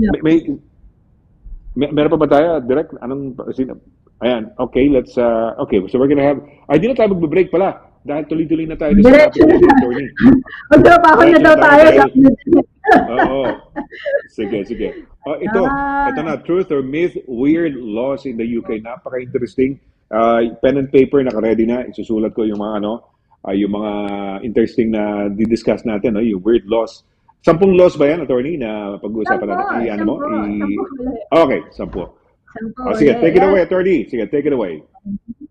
Meron pa ba tayo? Direct? Ayan, okay, let's, okay, so we're gonna have, di na tayo mag-break pala. Dahil tuloy-tuloy na tayo sa topic ng attorney. Magtrabaho na daw tayo. Oo. Sige. Ito na, truth or myth, weird laws in the UK. Napaka-interesting. Pen and paper, naka-ready na. Isusulat ko yung mga yung mga interesting na di-discuss natin, no? Yung weird laws. 10 laws ba yan, attorney, na pag-uusapan natin? Sampo ulit. Okay, 10. Sige, take it away, attorney. Sige, take it away.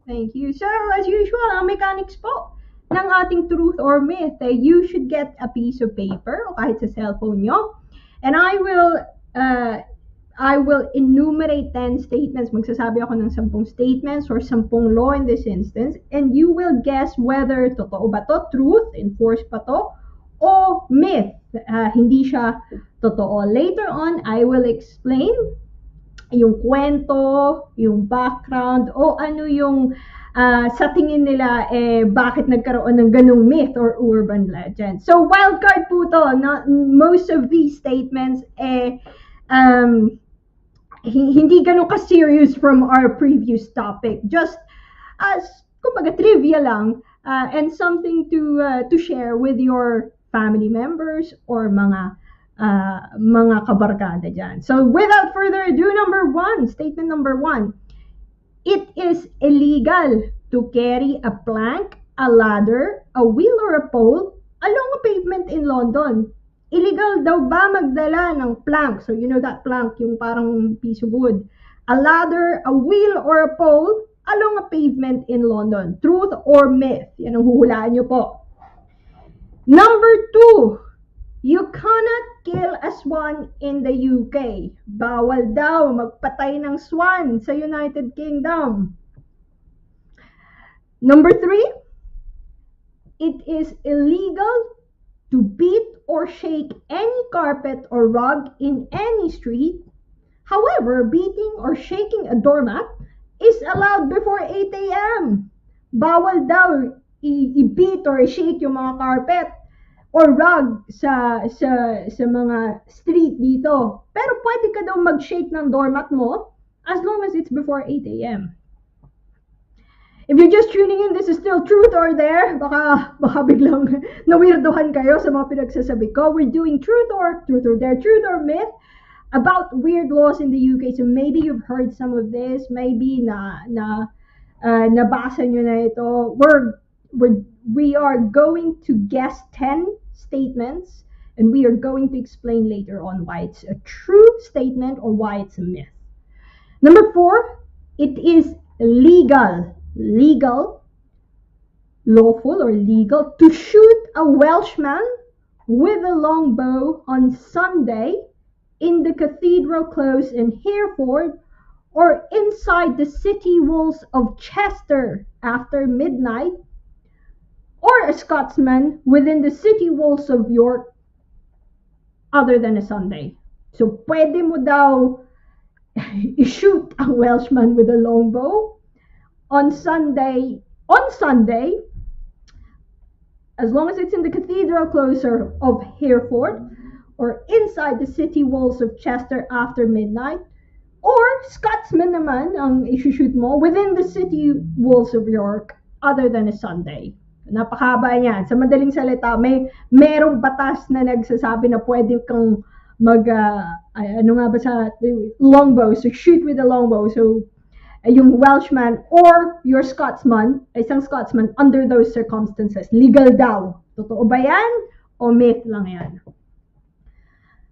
Thank you. So, as usual, ang mechanics po ng ating truth or myth, you should get a piece of paper o kahit sa cellphone nyo. And I will enumerate 10 statements. Magsasabi ako ng 10 statements or 10 law in this instance. And you will guess whether totoo ba to, truth, enforced pa to, o myth. Hindi siya totoo. Later on, I will explain yung kwento, yung background, o ano yung sa tingin nila, bakit nagkaroon ng ganung myth or urban legend. So, wildcard po to. Most of these statements, hindi ganun ka-serious from our previous topic. Just as, kumbaga, trivia lang, and something to share with your family members or mga kabarkada dyan. So, without further ado, statement number 1. It is illegal to carry a plank, a ladder, a wheel, or a pole along a pavement in London. Illegal daw ba magdala ng plank? So, you know that plank, yung parang piece of wood. A ladder, a wheel, or a pole along a pavement in London. Truth or myth? Yan ang huhulaan nyo po. Number 2. You cannot kill a swan in the UK. Bawal daw magpatay ng swan sa United Kingdom. Number 3, it is illegal to beat or shake any carpet or rug in any street. However, beating or shaking a doormat is allowed before 8 a.m. Bawal daw i-beat or i-shake yung mga carpet or rug sa mga street dito. Pero pwede ka daw mag-shake ng doormat mo as long as it's before 8 a.m. If you're just tuning in, this is still truth or dare. Baka biglang nawirdohan kayo sa mga pinagsasabi ko. We're doing truth or dare, truth or myth about weird laws in the UK. So maybe you've heard some of this. Maybe nabasa nyo na ito. We are going to guess 10 statements, and we are going to explain later on why it's a true statement or why it's a myth. Number 4, it is lawful or legal to shoot a Welshman with a longbow on Sunday in the cathedral close in Hereford or inside the city walls of Chester after midnight, or a Scotsman within the city walls of York other than a Sunday. So, pwede mo daw i-shoot ang Welshman with a longbow on Sunday, as long as it's in the cathedral close of Hereford, or inside the city walls of Chester after midnight, or Scotsman naman ang i-shoot mo within the city walls of York other than a Sunday. Napakahaba niyan. Sa madaling salita, merong batas na nagsasabi na pwede kang longbow. So, shoot with a longbow. So, yung Welshman or your Scotsman, isang Scotsman, under those circumstances, legal daw. Totoo ba yan? O myth lang yan?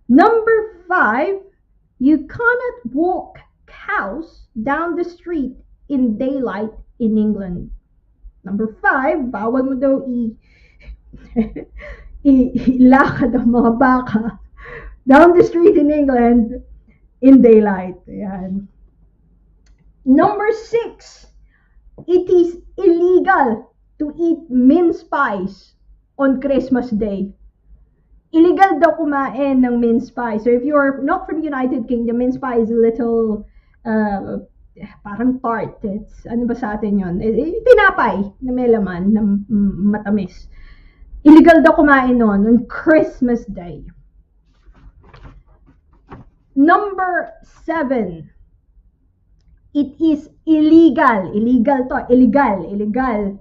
Number 5, you cannot walk cows down the street in daylight in England. Number 5, bawal mo daw ilakad ang mga baka down the street in England in daylight. Ayan. Number 6, it is illegal to eat mince pies on Christmas Day. Illegal daw kumain ng mince pie. So if you're not from the United Kingdom, mince pie is a little parang tart. It's, ano ba sa atin yun? Tinapay na may laman, na matamis. Illegal daw kumain nun on Christmas Day. Number 7, it is illegal,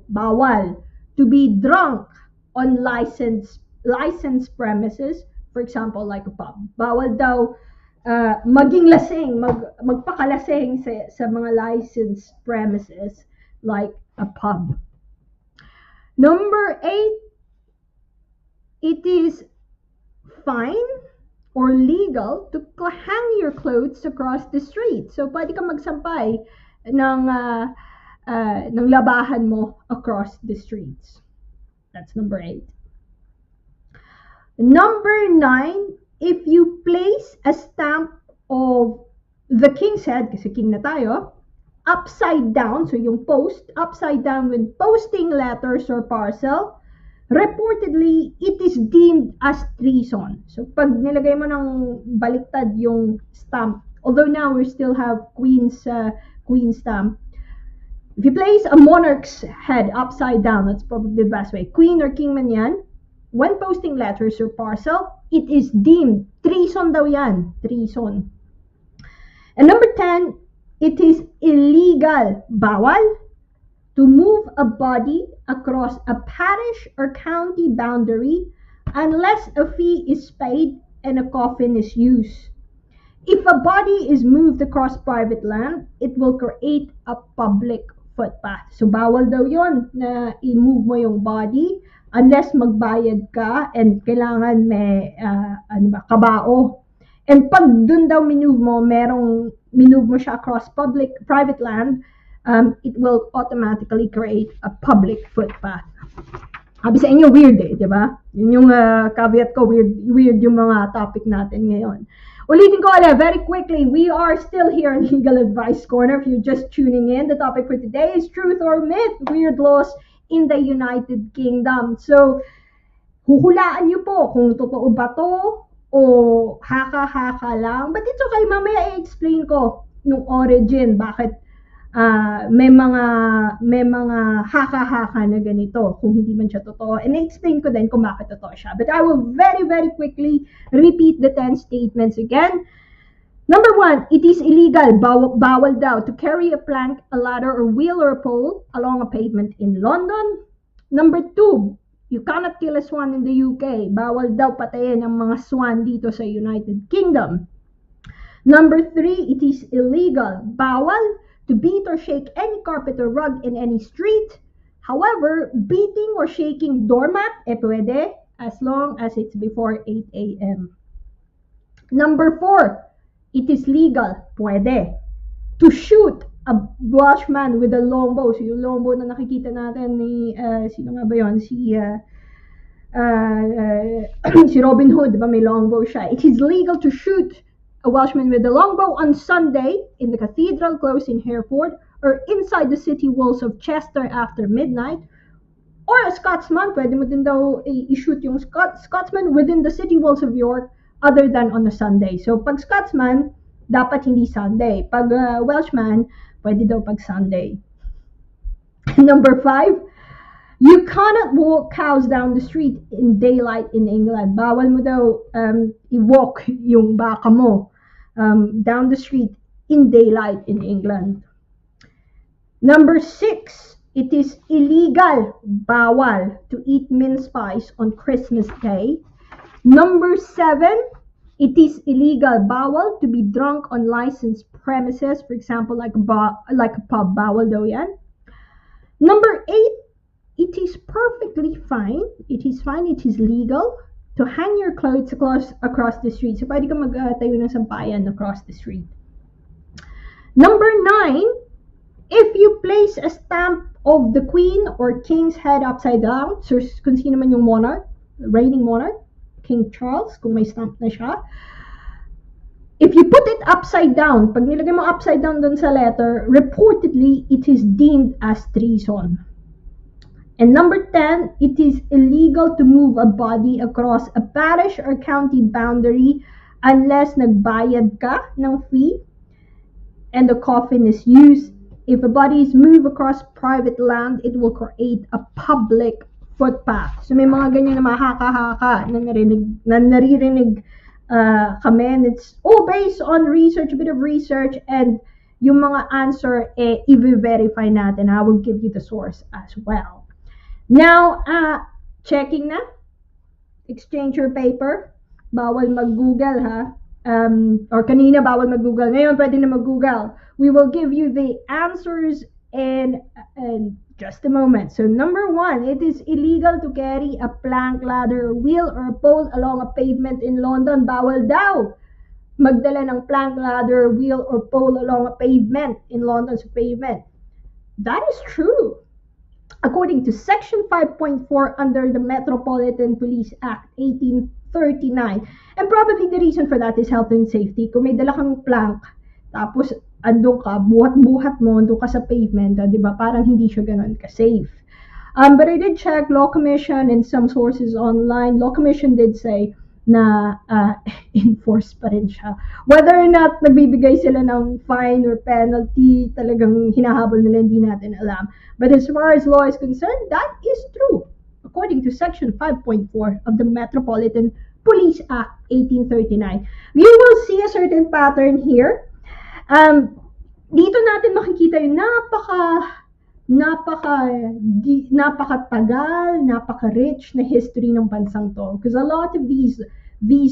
bawal, to be drunk on licensed premises, for example, like a pub. Bawal daw maging lasing, magpakalasing sa mga licensed premises like a pub. Number 8, it is fine or legal to hang your clothes across the street. So, pwede ka magsampay ng labahan mo across the streets. That's number 8. Number 9, if you place a stamp of the king's head, kasi king na tayo, upside down, so yung post, upside down when posting letters or parcel, reportedly, it is deemed as treason. So, pag nilagay mo ng baliktad yung stamp, although now we still have queen stamp, if you place a monarch's head upside down, that's probably the best way. Queen or king man yan, when posting letters or parcel, it is deemed treason daw yan. Treason. And number 10, it is illegal, bawal, to move a body across a parish or county boundary unless a fee is paid and a coffin is used. If a body is moved across private land, it will create a public footpath. So, bawal daw yon na i-move mo yung body unless magbayad ka and kailangan may kabao. And pag dun daw minove mo siya across private land, it will automatically create a public footpath. Sabi sa inyo, weird di ba? Yun yung caveat ko, weird yung mga topic natin ngayon. Ulitin ko ulit, very quickly, we are still here in Legal Advice Corner. If you're just tuning in, the topic for today is truth or myth, weird laws in the United Kingdom. So, huhulaan niyo po kung totoo ba to o haka-haka lang. But it's okay, mamaya i-explain ko yung origin, bakit may mga haka-haka na ganito kung hindi man siya totoo. And i-explain ko din kung bakit totoo siya. But I will very, very quickly repeat the 10 statements again. Number 1, it is illegal, bawal daw, to carry a plank, a ladder, or wheel or pole along a pavement in London. Number 2, you cannot kill a swan in the UK. Bawal daw patayin ang mga swan dito sa United Kingdom. Number 3, it is illegal, bawal, to beat or shake any carpet or rug in any street. However, beating or shaking doormat, pwede, as long as it's before 8 a.m. Number 4, it is legal, pwede, to shoot a Welshman with a longbow. So yung longbow na nakikita natin ni, sino nga ba yun? Si Robin Hood, diba? May longbow siya. It is legal to shoot a Welshman with a longbow on Sunday in the cathedral close in Hereford or inside the city walls of Chester after midnight. Or a Scotsman, pwede mo din daw i-shoot yung Scotsman within the city walls of York other than on a Sunday. So pag Scotsman, dapat hindi Sunday. Pag Welshman, pwede daw pag Sunday. Number 5, you cannot walk cows down the street in daylight in England. Bawal mo daw i-walk yung baka mo down the street in daylight in England. Number 6, it is illegal, bawal, to eat mince pies on Christmas Day. Number 7, it is illegal, bawal, to be drunk on licensed premises, for example, like a pub, bawal daw yan. Number 8, it is perfectly fine, it is legal to hang your clothes across the street. So, pwede ka magtayo ng sampayan across the street. Number 9, if you place a stamp of the queen or king's head upside down, so kung sino man yung monarch, reigning monarch, King Charles, kung may stamp na siya, if you put it upside down, pag nilagay mo upside down dun sa letter, reportedly, it is deemed as treason. And number 10, it is illegal to move a body across a parish or county boundary unless nagbayad ka ng fee and the coffin is used. If a body is moved across private land, it will create a public footpath. So may mga ganyan na mahaka-haka na naririnig kami. And it's all based on research, a bit of research, and yung mga answer, i-verify natin. I will give you the source as well. Now, checking na. Exchange your paper. Bawal mag-Google, ha? Or kanina, bawal mag-Google. Ngayon, pwede na mag-Google. We will give you the answers and Just a moment. So number 1, it is illegal to carry a plank, ladder, wheel, or pole along a pavement in London. Bawal daw magdala ng plank, ladder, wheel, or pole along a pavement in London's pavement. That is true. According to Section 5.4 under the Metropolitan Police Act 1839. And probably the reason for that is health and safety. Kung may dala kang plank, tapos andun ka, buhat-buhat mo, andun ka sa pavement, di ba? Parang hindi siya ganun ka-safe. But I did check Law Commission and some sources online. Law Commission did say na enforce pa rin siya. Whether or not nagbibigay sila ng fine or penalty, talagang hinahabol nila, hindi natin alam. But as far as law is concerned, that is true. According to Section 5.4 of the Metropolitan Police Act 1839. You will see a certain pattern here. Dito natin makikita yung napakatagal, napaka-rich na history ng bansang to. Because a lot of these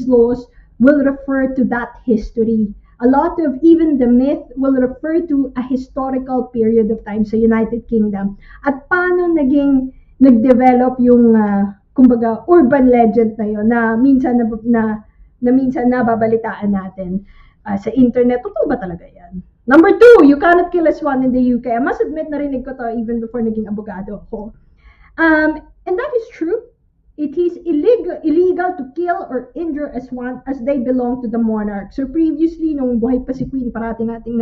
laws will refer to that history. A lot of even the myth will refer to a historical period of time sa United Kingdom. At paano nag-develop yung kumbaga urban legend na yun na minsan nababalitaan natin sa internet. Totoo ba talaga yan? Number 2, you cannot kill a swan in the UK. I must admit, narinig ko to even before naging abogado ako. And that is true. It is illegal to kill or injure a swan as they belong to the monarch. So previously, nung buhay pa si Queen, parating nating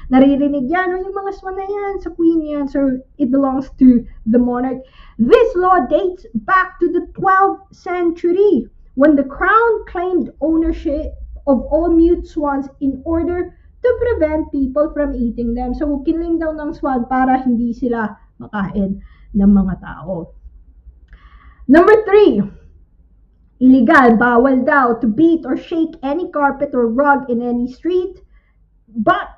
naririnig yan, yung mga swan na yan, sa Queen yan. So it belongs to the monarch. This law dates back to the 12th century when the crown claimed ownership of all mute swans in order to prevent people from eating them. So, kinling daw ng swan para hindi sila makain ng mga tao. Number 3, illegal, bawal daw to beat or shake any carpet or rug in any street, but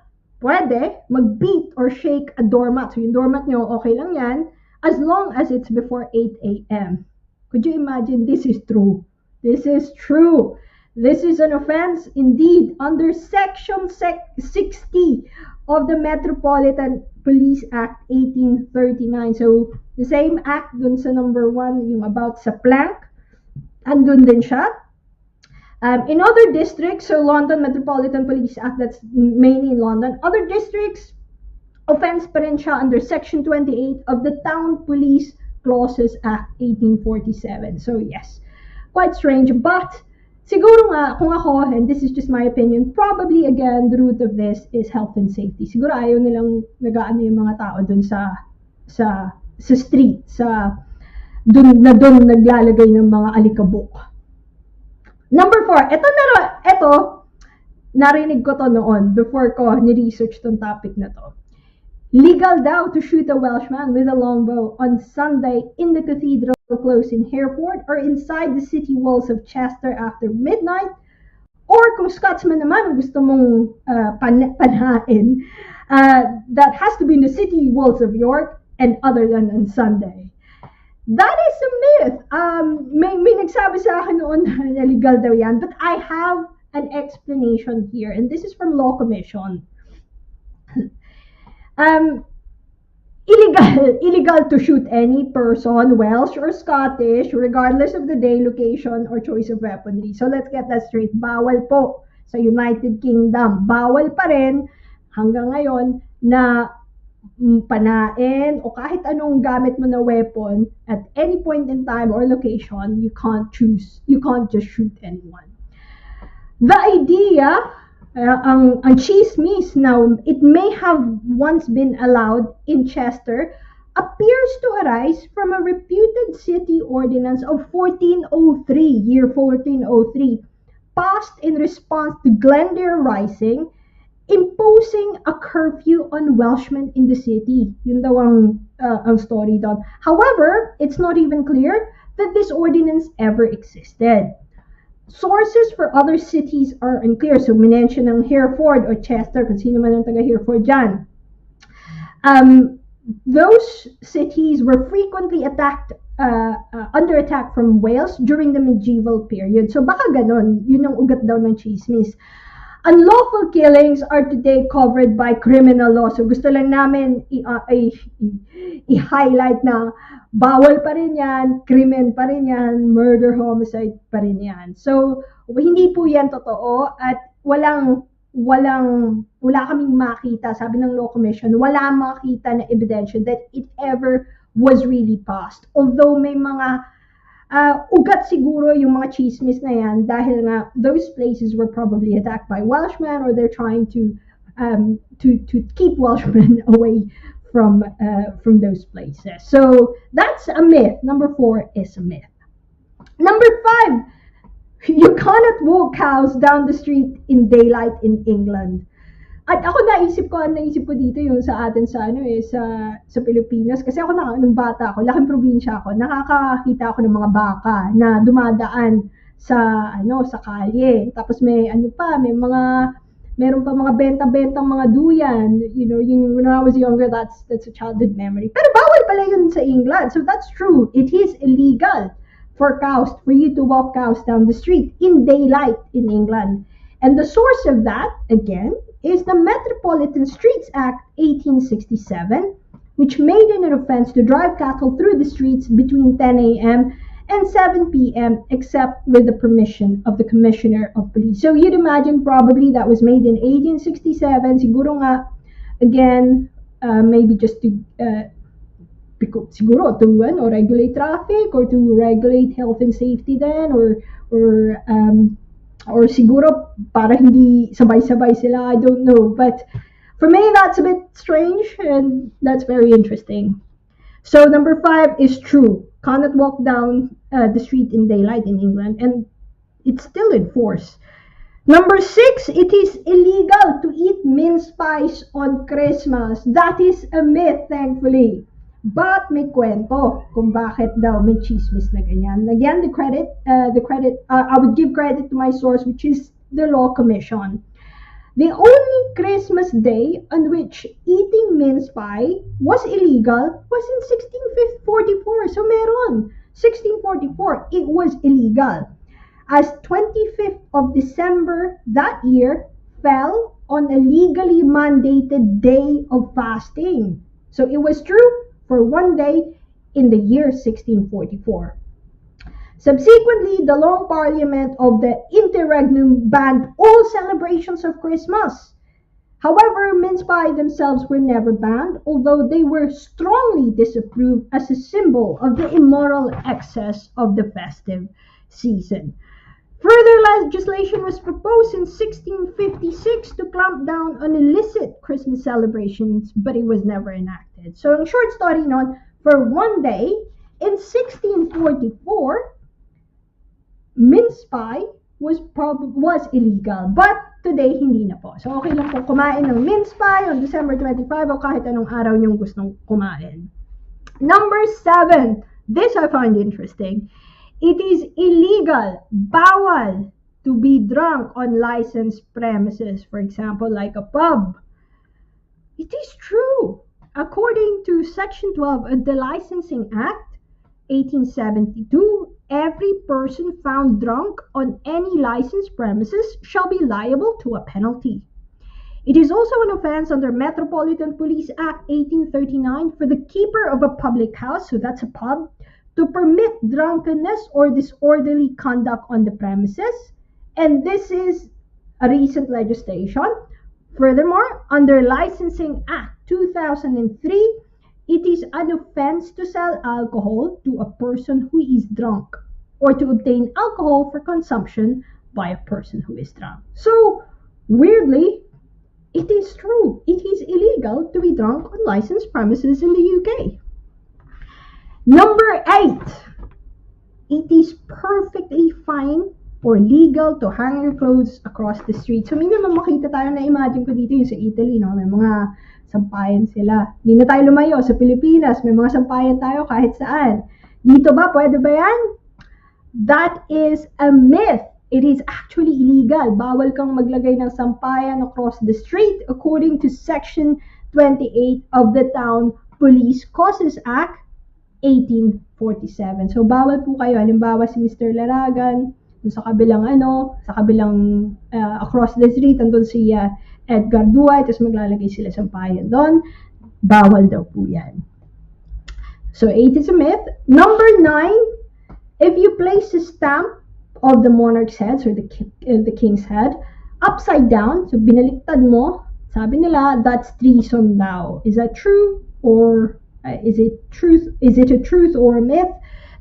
pwede mag-beat or shake a doormat. So, yung doormat nyo, okay lang yan, as long as it's before 8 a.m. Could you imagine? This is true. This is true. This is an offense indeed under Section 60 of the Metropolitan Police Act 1839. So, the same act dun sa number 1, yung about sa plank, andun din siya. In other districts, so London Metropolitan Police Act, that's mainly in London. Other districts, offense pa rin siya under Section 28 of the Town Police Clauses Act 1847. So, yes, quite strange, but siguro nga, kung ako, and this is just my opinion, probably again, the root of this is health and safety. Siguro ayaw nilang nag-aano yung mga tao dun sa street, dun naglalagay ng mga alikabok. Number 4, ito, narinig ko to noon, before ko ni-research tong topic na to. Legal daw to shoot a Welshman with a longbow on Sunday in the cathedral close in Hereford or inside the city walls of Chester after midnight, or kung Scotsman naman gusto mong panhain, that has to be in the city walls of York and other than on Sunday. That is a myth. May nagsabi sa akin noon na legal daw yan, but I have an explanation here, and this is from Law Commission. Illegal to shoot any person, Welsh or Scottish, regardless of the day, location, or choice of weaponry. So let's get that straight. Bawal po sa United Kingdom. Bawal pa rin hanggang ngayon na panain o kahit anong gamit mo na weapon at any point in time or location. You can't just shoot anyone. The idea, ang chismis now, it may have once been allowed in Chester, appears to arise from a reputed city ordinance of 1403, passed in response to Glendale Rising, imposing a curfew on Welshmen in the city. Yun daw ang story doon. However, it's not even clear that this ordinance ever existed. Sources for other cities are unclear. So, minention ng Hereford or Chester, kung sino man ang taga-Hereford dyan. Those cities were frequently under attack from Wales during the medieval period. So, baka ganon. Yun ang ugat daw ng chismis. Unlawful killings are today covered by criminal law. So gusto lang namin i-highlight na bawal pa rin yan, krimen pa rin yan, murder, homicide pa rin yan. So hindi po yan totoo at wala kaming makita, sabi ng Law Commission, wala makita na ebidensya that it ever was really passed. Although may mga ugat siguro yung mga chismis na yan dahil nga those places were probably attacked by Welshmen or they're trying to keep Welshmen away from those places. So that's a myth. Number 4 is a myth. Number 5, you cannot walk cows down the street in daylight in England. At ako naisip ko dito yung sa atin sa sa Pilipinas kasi ako nung bata ako, laking probinsya ako, nakakakita ako ng mga baka na dumadaan sa sa kalye. Tapos meron pa mga benta-bentang mga duyan. When I was younger, that's a childhood memory. Pero bawal pala yun sa England. So that's true. It is illegal for you to walk cows down the street in daylight in England. And the source of that, again, is the Metropolitan Streets Act 1867, which made it an offense to drive cattle through the streets between 10 a.m. and 7 p.m. except with the permission of the Commissioner of Police. So you'd imagine probably that was made in 1867. Siguro nga, again, maybe just to siguro to regulate traffic or to regulate health and safety then or siguro para hindi sabay-sabay sila, I don't know. But for me, that's a bit strange and that's very interesting. So number 5 is true. Cannot walk down the street in daylight in England, and it's still in force. Number 6, it is illegal to eat mince pies on Christmas. That is a myth, thankfully. But may kwento kung bakit daw may chismis na ganyan. Again, I would give credit to my source, which is the Law Commission. The only Christmas day on which eating mince pie was illegal was in 1644. So meron, 1644, it was illegal. As 25th of December that year fell on a legally mandated day of fasting. So it was true for one day in the year 1644. Subsequently, the Long Parliament of the Interregnum banned all celebrations of Christmas. However, mince pie themselves were never banned, although they were strongly disapproved as a symbol of the immoral excess of the festive season. Further legislation was proposed in 1656 to clamp down on illicit Christmas celebrations, but it was never enacted. So, in short story noon, for one day, in 1644, mince pie was illegal, but today hindi na po. So, okay lang po kumain ng mince pie on December 25 o kahit anong araw niyong gustong kumain. Number 7, this I find interesting. It is illegal, bawal, to be drunk on licensed premises, for example, like a pub. It is true. According to Section 12 of the Licensing Act, 1872, every person found drunk on any licensed premises shall be liable to a penalty. It is also an offense under Metropolitan Police Act 1839 for the keeper of a public house, so that's a pub, to permit drunkenness or disorderly conduct on the premises, and this is a recent legislation. Furthermore, under Licensing Act 2003, it is an offense to sell alcohol to a person who is drunk or to obtain alcohol for consumption by a person who is drunk. So, weirdly, it is true. It is illegal to be drunk on licensed premises in the UK. Number 8, it is perfectly fine or legal to hang your clothes across the street. So, may naman makita tayo na imagine ko dito yung sa Italy, no? May mga sampayan sila. Hindi na tayo lumayo. Sa Pilipinas, may mga sampayan tayo kahit saan. Dito ba? Pwede ba yan? That is a myth. It is actually illegal. Bawal kang maglagay ng sampayan across the street according to Section 28 of the Town Police Causes Act 1847. So, bawal po kayo. Halimbawa, si Mr. Laragan, Dun sa kabilang across the street, andun si Edgar Duay, tapos maglalagay sila sa payan doon. Bawal daw po yan. So 8 is a myth. Number 9, if you place a stamp of the monarch's head, or the king's head, upside down, so binaliktad mo, sabi nila, that's treason daw. Is that true? Or is it a truth or a myth?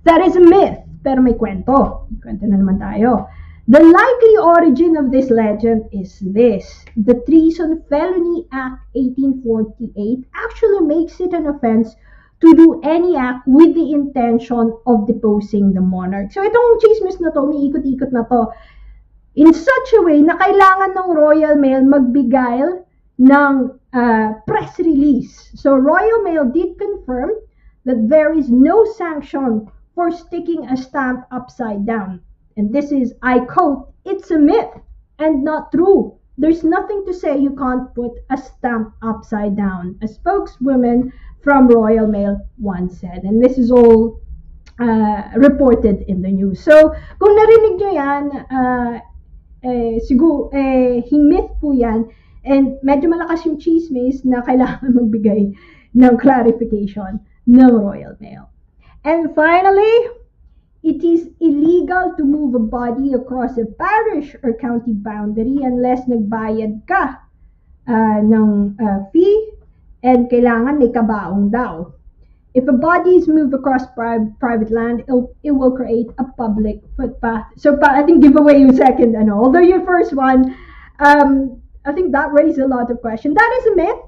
That is a myth, pero may kwento. Kwento na naman tayo. The likely origin of this legend is this. The Treason Felony Act 1848 actually makes it an offense to do any act with the intention of deposing the monarch. So itong chismis na to, umiikot-ikot na to, in such a way na kailangan ng Royal Mail magbigay ng press release. So Royal Mail did confirm that there is no sanction for sticking a stamp upside down. And this is, I quote, "It's a myth and not true. There's nothing to say you can't put a stamp upside down," a spokeswoman from Royal Mail once said. And this is all reported in the news. So, kung narinig nyo yan, siguro, myth po yan. And medyo malakas yung chismis na kailangan magbigay ng clarification ng Royal Mail. And finally, it is illegal to move a body across a parish or county boundary unless nagbayad ka ng fee, and kailangan may kabaong daw. If a body is moved across private land, it will create a public footpath. So I think give away yung second, although your first one, I think that raised a lot of questions. That is a myth,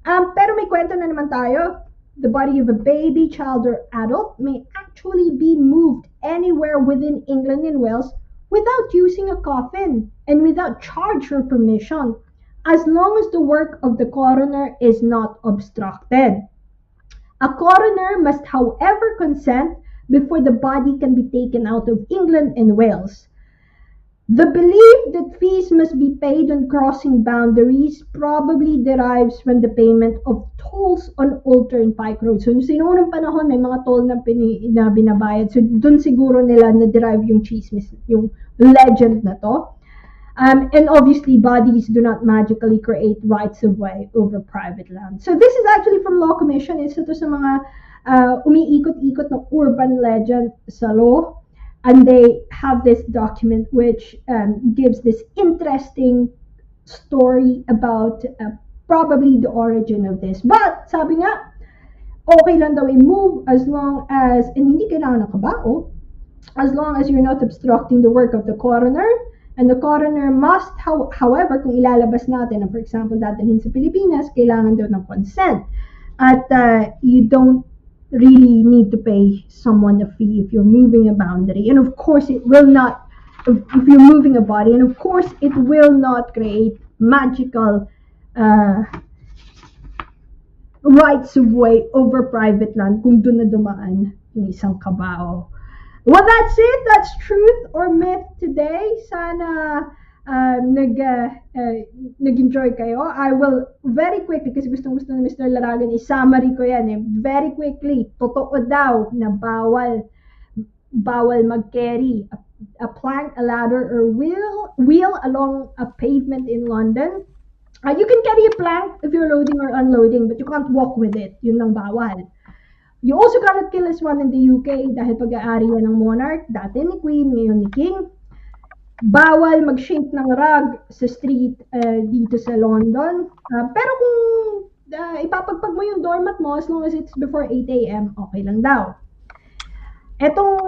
pero may kwento na naman tayo. The body of a baby, child, or adult may actually be moved anywhere within England and Wales without using a coffin and without charge or permission, as long as the work of the coroner is not obstructed. A coroner must, however, consent before the body can be taken out of England and Wales. The belief that fees must be paid on crossing boundaries probably derives from the payment of tolls on old turnpike roads. So, noong panahon, may mga toll na binabayad. So, dun siguro nila na-derive yung chismis, yung legend na to. And obviously, bodies do not magically create rights of way over private land. So, this is actually from Law Commission. Isa to sa mga umiikot-ikot na urban legend sa law. And they have this document which gives this interesting story about probably the origin of this. But, sabi nga, okay lang daw i-move as long as, and hindi kailangan ng kabao, as long as you're not obstructing the work of the coroner. And the coroner must, however, kung ilalabas natin, for example, dadalhin sa Pilipinas, kailangan daw ng consent. At you don't really need to pay someone a fee if you're moving a boundary. And of course, it will not, if you're moving a body, and of course, it will not create magical rights of way over private land kung doon na dumaan yung isang kabao. Well, that's it. That's truth or myth today. Sana nag-enjoy kayo. I will very quickly, kasi gustong-gusto ni Mr. Laragan, i-summary ko yan very quickly. Totoo daw na bawal mag-carry a plank, a ladder, or wheel along a pavement in London. You can carry a plank if you're loading or unloading, but you can't walk with it. Yun ang bawal. You also cannot kill a swan in the UK dahil pag-aari yan ng monarch, dati ni Queen, ngayon ni King. Bawal mag-shake ng rug sa street dito sa London. Pero kung ipapagpag mo yung doormat mo, as long as it's before 8 a.m., okay lang daw. Etong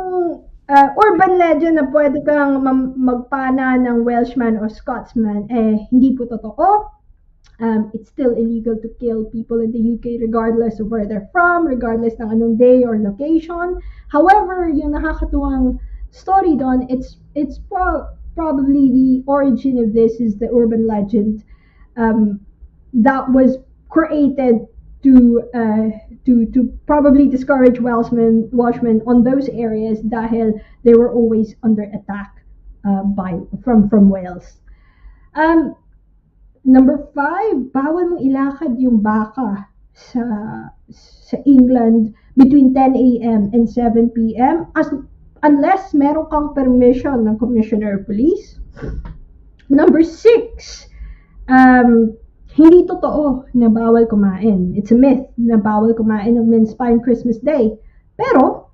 urban legend na pwede kang magpana ng Welshman or Scotsman, hindi po totoo. It's still illegal to kill people in the UK regardless of where they're from, regardless ng anong day or location. However, yung nakakatuwang story doon, it's probably the origin of this is the urban legend that was created to probably discourage Welshmen on those areas dahil they were always under attack from Wales. Number 5, bawal mong ilakad yung baka sa England between 10 a.m. and 7 p.m. unless meron kang permission ng Commissioner of Police. Number 6, hindi totoo na bawal kumain. It's a myth na bawal kumain ng mince pie on Christmas Day. Pero,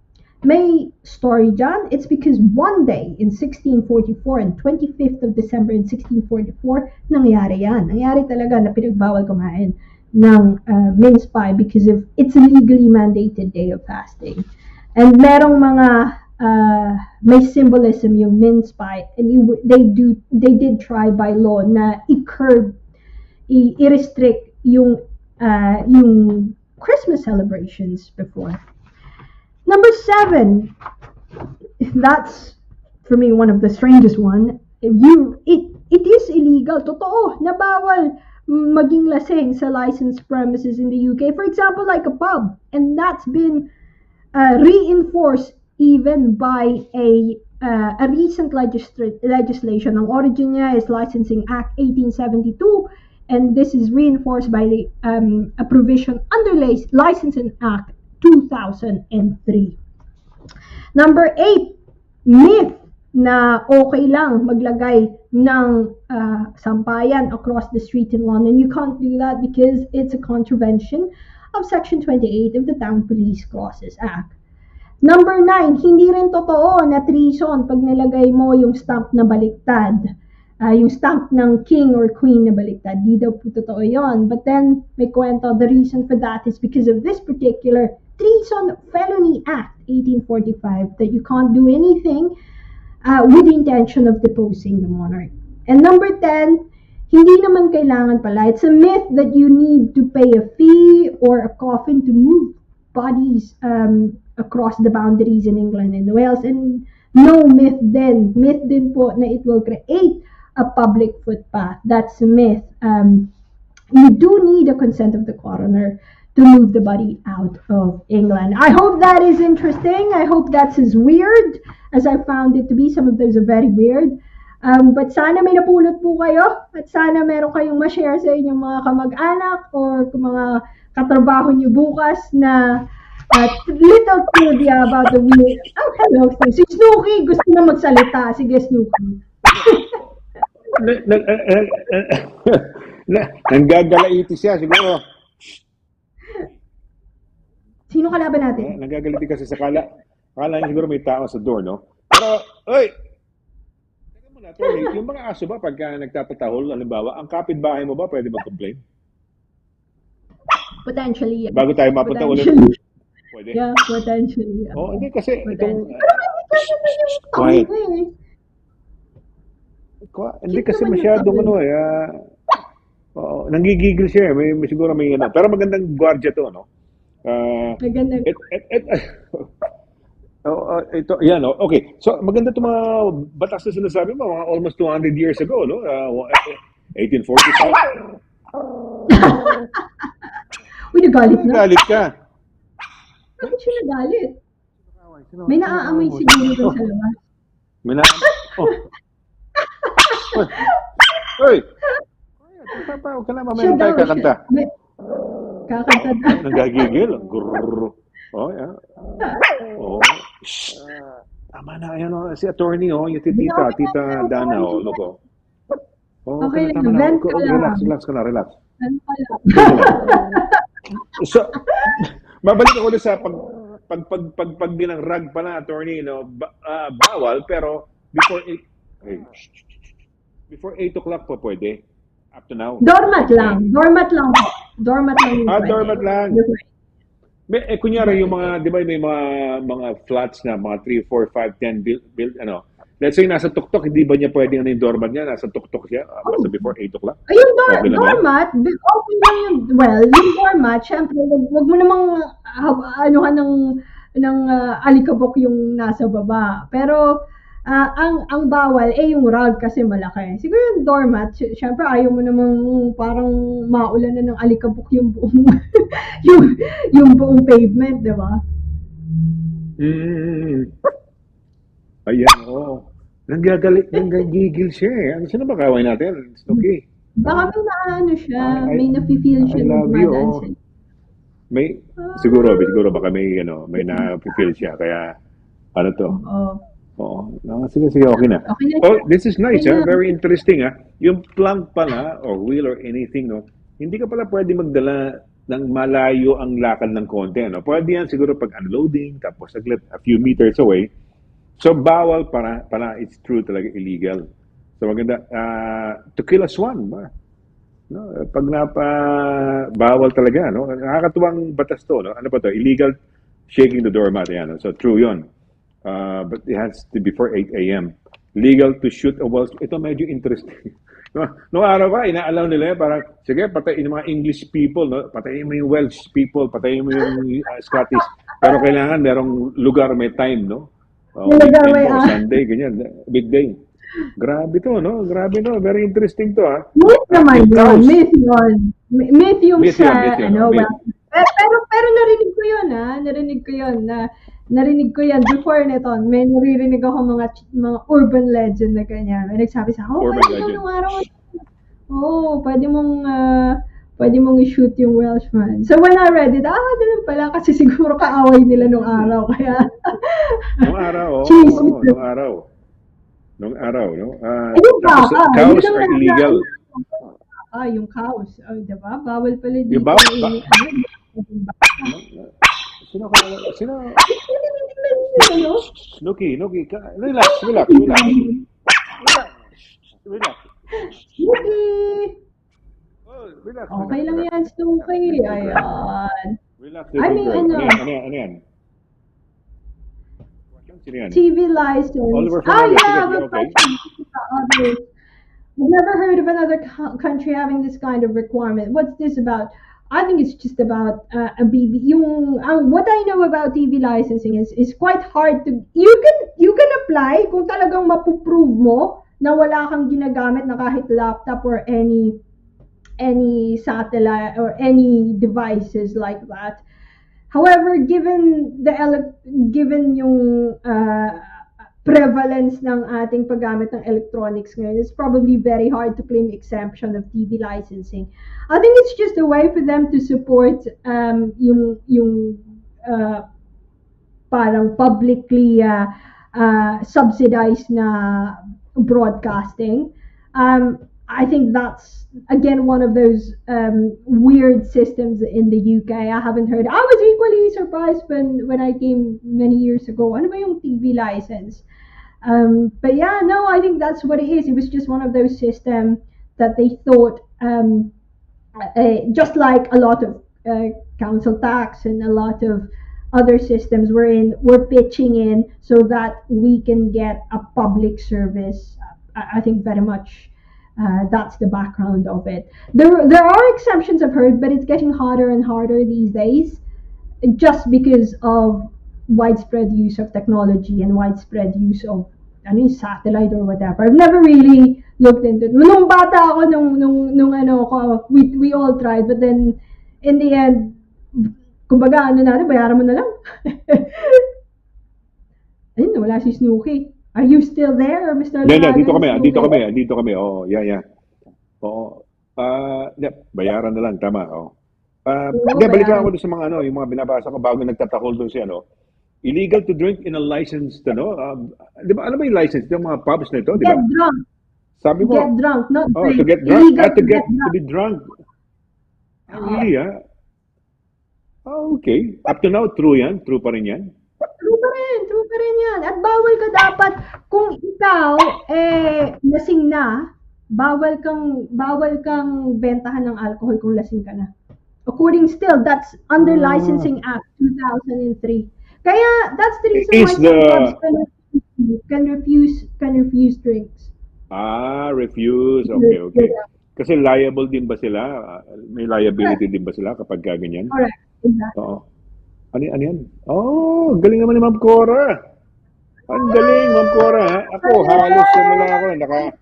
may story dyan. It's because one day in 1644 and 25th of December in 1644, nangyari yan. Nangyari talaga na pinagbawal kumain ng mince pie because of it's a legally mandated day of fasting. And merong mga may symbolism yung mince pie, and they did try by law na i-curb, i-restrict yung Christmas celebrations before. Number 7, that's for me one of the strangest one. It is illegal, totoo, na bawal maging lasing sa licensed premises in the UK. For example, like a pub, and that's been reinforced even by a recent legislation. Ang origin niya is Licensing Act 1872, and this is reinforced by a provision under Licensing Act 2003. Number 8, myth na okay lang maglagay ng sampayan across the street in London. You can't do that because it's a contravention of Section 28 of the Town Police Clauses Act. Number 9, hindi rin totoo na treason pag nilagay mo yung stamp na baliktad. Yung stamp ng king or queen na baliktad. Di daw po totoo yun. But then, may kwento, the reason for that is because of this particular Treason Felony Act 1845, that you can't do anything with the intention of deposing the monarch. And number 10, hindi naman kailangan pala. It's a myth that you need to pay a fee or a coffin to move bodies across the boundaries in England and Wales. And no, myth din po na it will create a public footpath. That's a myth. You do need a consent of the coroner to move the body out of England. I hope that is interesting. I hope that's as weird as I found it to be. Some of those are very weird. But sana may napulot po kayo at sana meron kayong ma-share sa inyong mga kamag-anak or mga katrabaho niyo bukas na little trivia about the weird. Oh, hello. Si Snooki, gusto na magsalita. Sige, Snooki. Nanggagalaiti siya, siguro. Sino kalaban natin? Nagagaliti kasi sa kala niya siguro may tao sa door, no? Pero, oy! Teka muna, Tony, yung mga aso ba pagka nagtatatahol, halimbawa, ang kapitbahay mo ba pwede mag-complain? Potentially, yeah. Bago tayo mapunta ulit. Pwede? Yeah, potentially. Yeah. Oh, hindi kasi itong... Quiet. Hindi kasi masyadong nanggigigil siya. May siguro may ano. Pero magandang gwardiya to, no? Maganda. Ito, yan, no? Okay. So, maganda itong mga batas na sinasabi mo, mga almost 200 years ago, no? 1845. Uy, nagalit na. Nagalit ka. Bakit siya nagalit? May naaamoy siguro doon sa labas. May naaamoy? Oh. Hoy! Huwag ka na, mamaya tayo kakanta. Kakanta na. Nagagigil. Grrrr. Oh, yeah. Oh. Tama na, ayan o. Si attorney, oh. Yung tita Dana, oh. Look, oh. Oh, okay, tama na. Relax ka na. Ano pala? So, mabalik ako ulit sa pag binangrag pa na, attorney, no? Bawal, pero before 8 o'clock po pwede. Up to now. Dormat lang po. Dormat lang. Kunyari yung mga, di ba, may mga flats na, mga 3, 4, 5, 10 build, ano. Let's say, nasa tuktok, hindi ba niya pwedeng yung dormat niya? Nasa tuktok siya, basta before 8 o'clock? Ayun, dormat, okay lang yun. Well, yung dormat, syempre, wag mo namang anuhan ng alikabok yung nasa baba. Pero, ang bawal, yung rug kasi malaki. Siguro yung doormat, syempre ayaw mo namang parang maulan na ng alikabok yung buong, yung buong pavement, di ba? Ayan, oo. Nanggigil siya eh. Ano siya na ba kaway natin? It's okay. Baka may naano siya, may nafe-feel siya ng dumadaan siya. Siguro baka may na-feel siya. Kaya, Ano to? Oo. Oo. Sige, okay na. Okay na Oh, siya. this is nice, Okay na. Very interesting, Yung plank pala, or wheel or anything, no? Hindi ka pala pwede magdala ng malayo ang lakad ng konti, no? Pwede yan siguro pag unloading, tapos saglit, a few meters away. So, bawal para it's true talaga illegal. So, maganda. To kill a swan, ba? No? Pag bawal talaga, no? Nakakatuwang batas to, no? Ano pa to? Illegal shaking the doormat, yan. No? So, true yon. But it has to be before 8 a.m. Legal to shoot a Welsh. Ito medyo interesting. Noong araw pa, inaalaw nila parang, sige, patayin yung mga English people, no? Patayin mo yung Welsh people, patayin mo yung Scottish. Pero kailangan merong lugar, may time, no? Weekend po, Sunday, ganyan. Big day. Grabe to, no? Grabe, no? Very interesting to, Myth naman yun. Myth yun. Myth yung Myth sa, yun, ano, myth. pero narinig ko yun, narinig ko yan before nito. May naririnig ako mga urban legend na ganyan. May nagsabi sa akin, Urban pwede legend. nung araw. Pwede mong i-shoot yung Welshman. So when I read it, ganun pala kasi siguro kaaway nila nung araw. Kaya, Nung araw, Nung araw, no? yung Tapos, baka, cows yun are ang illegal. yung cows. Diba? Bawal pala dito. Yung bawal? Sino? Ano? Nuki, relax. Yuki! Oh, relax. Okay lang yan, Snooki. Ayan. Relax. I mean, ano? Ano yan? Sino yan? TV license. Oliver Yeah, Fernandez, I have sige, a okay. question. I've never heard of another country having this kind of requirement. What's this about? I think it's just about a BB. What I know about TV licensing is quite hard to. You can apply kung talagang mapuprove mo na wala kang ginagamit na kahit laptop or any satellite or any devices like that. However, given yung prevalence ng ating paggamit ng electronics ngayon, it's probably very hard to claim exemption of TV licensing. I think it's just a way for them to support yung parang publicly subsidized na broadcasting. I think that's again one of those weird systems in the UK. I haven't heard. I was equally surprised when I came many years ago. Ano ba yung TV license? But yeah, no, I think that's what it is. It was just one of those systems that they thought, just like a lot of council tax and a lot of other systems we're pitching in so that we can get a public service. I think very much that's the background of it. There are exemptions I've heard, but it's getting harder and harder these days, just because of widespread use of technology and widespread use of satellite or whatever. I've never really looked into it. Nung bata ako, we all tried, but then in the end, kumbaga bayaran mo na lang. Ayun, wala si Snooki. Are you still there, Mr. Yeah, dito kami. Oh, yeah. Oo. Bayaran na lang, tama. Oh. Balik lang ako doon sa mga yung mga binabasa ko bago nagtatakol doon si illegal to drink in a licensed, di ba, ano ba yung license? Yung mga pubs na ito, di ba? Get drunk. Sabi mo, get drunk, not drink. To get drunk, Illegal to be drunk. Really, okay. Up to now, true yan? True pa rin yan? True pa rin yan. At bawal ka dapat, kung ikaw, lasing na, bawal kang bentahan ng alcohol kung lasing ka na. According still, that's under Licensing Act 2003. Kaya, that's the reason why some clubs can refuse drinks. Refuse. Okay. Kasi liable din ba sila? May liability din ba sila kapag ganyan? Correct. Exactly. Oo. Ano yan? Oh, galing naman ni Ma'am Cora. Ang galing, Ma'am Cora. Ako, halos ako.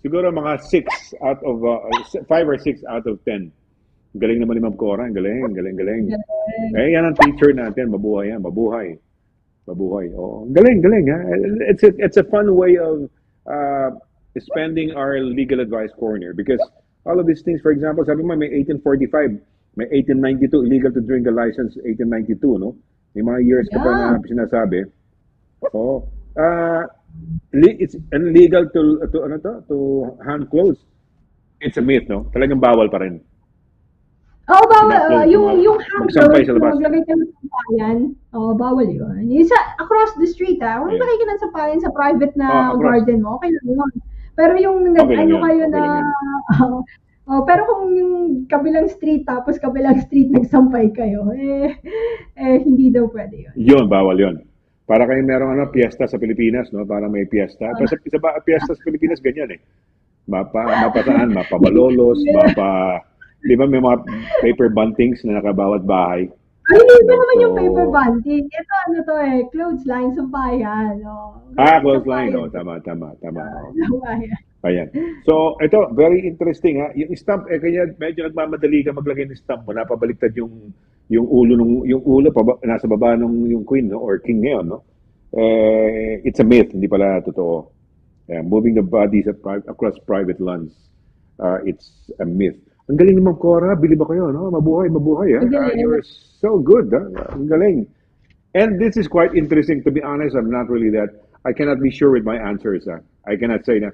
Siguro mga 5 or 6 out of 10. Galing naman ni Ma'am Cora. Galing. Yan ang teacher natin. Mabuhay yan. Mabuhay. Oh, galing. It's a fun way of spending our legal advice corner because all of these things, for example, sabi mo may 1845, may 1892 illegal to drink a license 1892, no? May mga years ka pa Yeah. na sinasabi. Oo. It's illegal to hand clothes. It's a myth, no? Talagang bawal pa rin. Oo, bawal. Ina-upload Yung hand magsampay clothes, sa labas. maglagay ka ng sampayan, bawal yun. Yung across the street, kung Ayan. maglagay ka ng sampayan sa private na Across. garden mo, okay lang yun. Pero yung Okay lang yun, kayo okay na, lang pero kung yung kabilang street, tapos kabilang street nagsampay kayo, hindi daw pwede yun. Yun, bawal yun. Para kayo merong piyesta sa Pilipinas, no? Para may piyesta. Pero sa piyesta sa Pilipinas, ganyan eh. Mapasaan, mapabalolos, di ba may mga paper buntings na nakabawat bahay? Ay, hindi naman yung paper bunting. Ito, clothesline, sampayan. Clothesline. Tama. Sampayan. Ayan. So, ito, very interesting ha. Yung stamp, kaya medyo nagmamadali ka maglagay ng stamp mo. Napabaliktad yung ulo nasa baba nung yung queen, no? Or king ngayon, no? It's a myth, hindi pala totoo. Moving the bodies across private lands, it's a myth. Ang galing naman, Cora. Bilib ba kayo, no? Mabuhay. You're so good, ha? Ang galing. And this is quite interesting. To be honest, I'm not really that. I cannot be sure with my answers, ha? I cannot say na,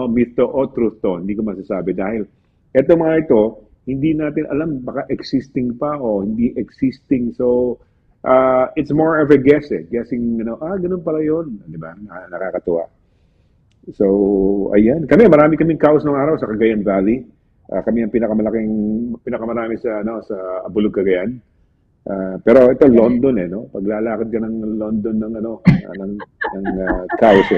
myth to o truth to. Hindi ko masasabi dahil eto mga ito, hindi natin alam baka existing pa o hindi existing. So, it's more of a guess, eh. Guessing, ganun pala yun. Di ba? Nakakatuwa. So, ayan. Marami kaming cows nung araw sa Cagayan Valley. Kami ang pinakamarami sa Abulog, Cagayan. Pero ito London no. Paglalakad ka ng London ng cows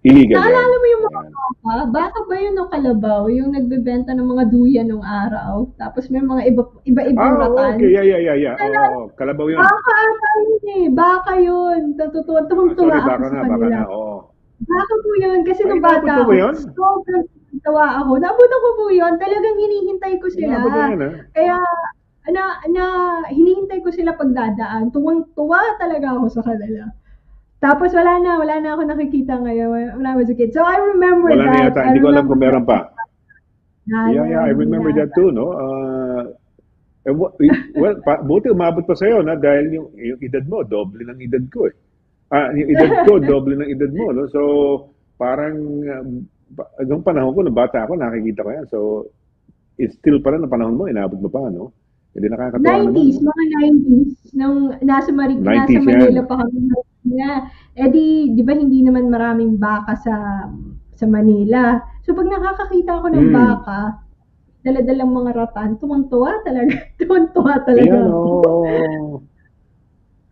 illegal. Naalala mo yung mga baka? Baka ba yun o kalabaw? Yung nagbebenta ng mga duyan nung araw. Tapos may mga iba-ibang ratan. Okay. Yeah. Kalabaw yun. Baka yun eh. Baka yun. Tuwang-tuwa ako sa kanila. Baka po yun. Kasi nung bata ako, sobrang tawa ako. Naabutan ko po yun. Talagang hinihintay ko sila. Kaya, hinihintay ko sila pagdadaan. Tuwang-tuwa talaga ako sa kanila. Tapos wala na ako nakikita ngayon when I was a kid. So I remember wala that. Wala na yata. Hindi ko alam kung meron pa. Yeah, I remember that too, no? Buti umabot pa sa'yo, na dahil yung edad mo, doble ng edad ko eh. Yung edad ko, doble ng edad mo, no? So, parang, nung panahon ko, nung bata ako, nakikita ko yan. So, it's still pa rin ang panahon mo, inabot mo pa, no? Hindi nakakatawa 90s, mga 90s, nung nasa Manila pa kami. Di ba hindi naman maraming baka sa Manila. So, pag nakakakita ako ng baka, daladalang mga ratan, tuwang-tuwa talaga. Ayan,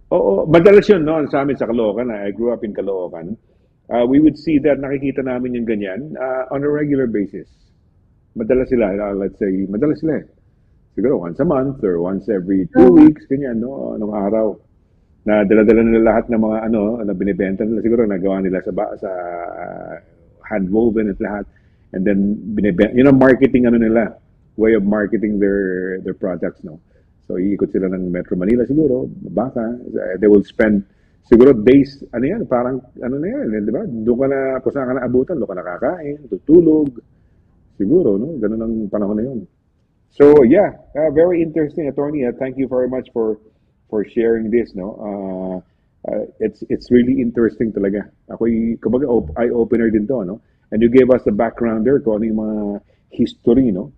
Oo, madalas yun, no? Sa amin sa Caloocan, I grew up in Caloocan. We would see that, nakikita namin yung ganyan on a regular basis. Madalas sila, eh. Siguro once a month or once every 2 weeks, ganyan, no? Anong araw. Na dala-dala nila lahat ng mga na binibenta nila. Siguro nagawa nila sa hand-woven at lahat. And then, marketing nila. Way of marketing their products, no? So, iikot sila ng Metro Manila siguro, baka. They will spend siguro days, parang, na yan, di ba? Doon ka na, kung saan ka na abutan, doon ka nakakain, tutulog. Siguro, no? Ganun ang panahon na yun. So, yeah, very interesting, Attorney. Thank you very much for sharing this, no? It's really interesting talaga. Ako'y, kumbaga, eye-opener din to, no? And you gave us the backgrounder kung ano yung mga history, no?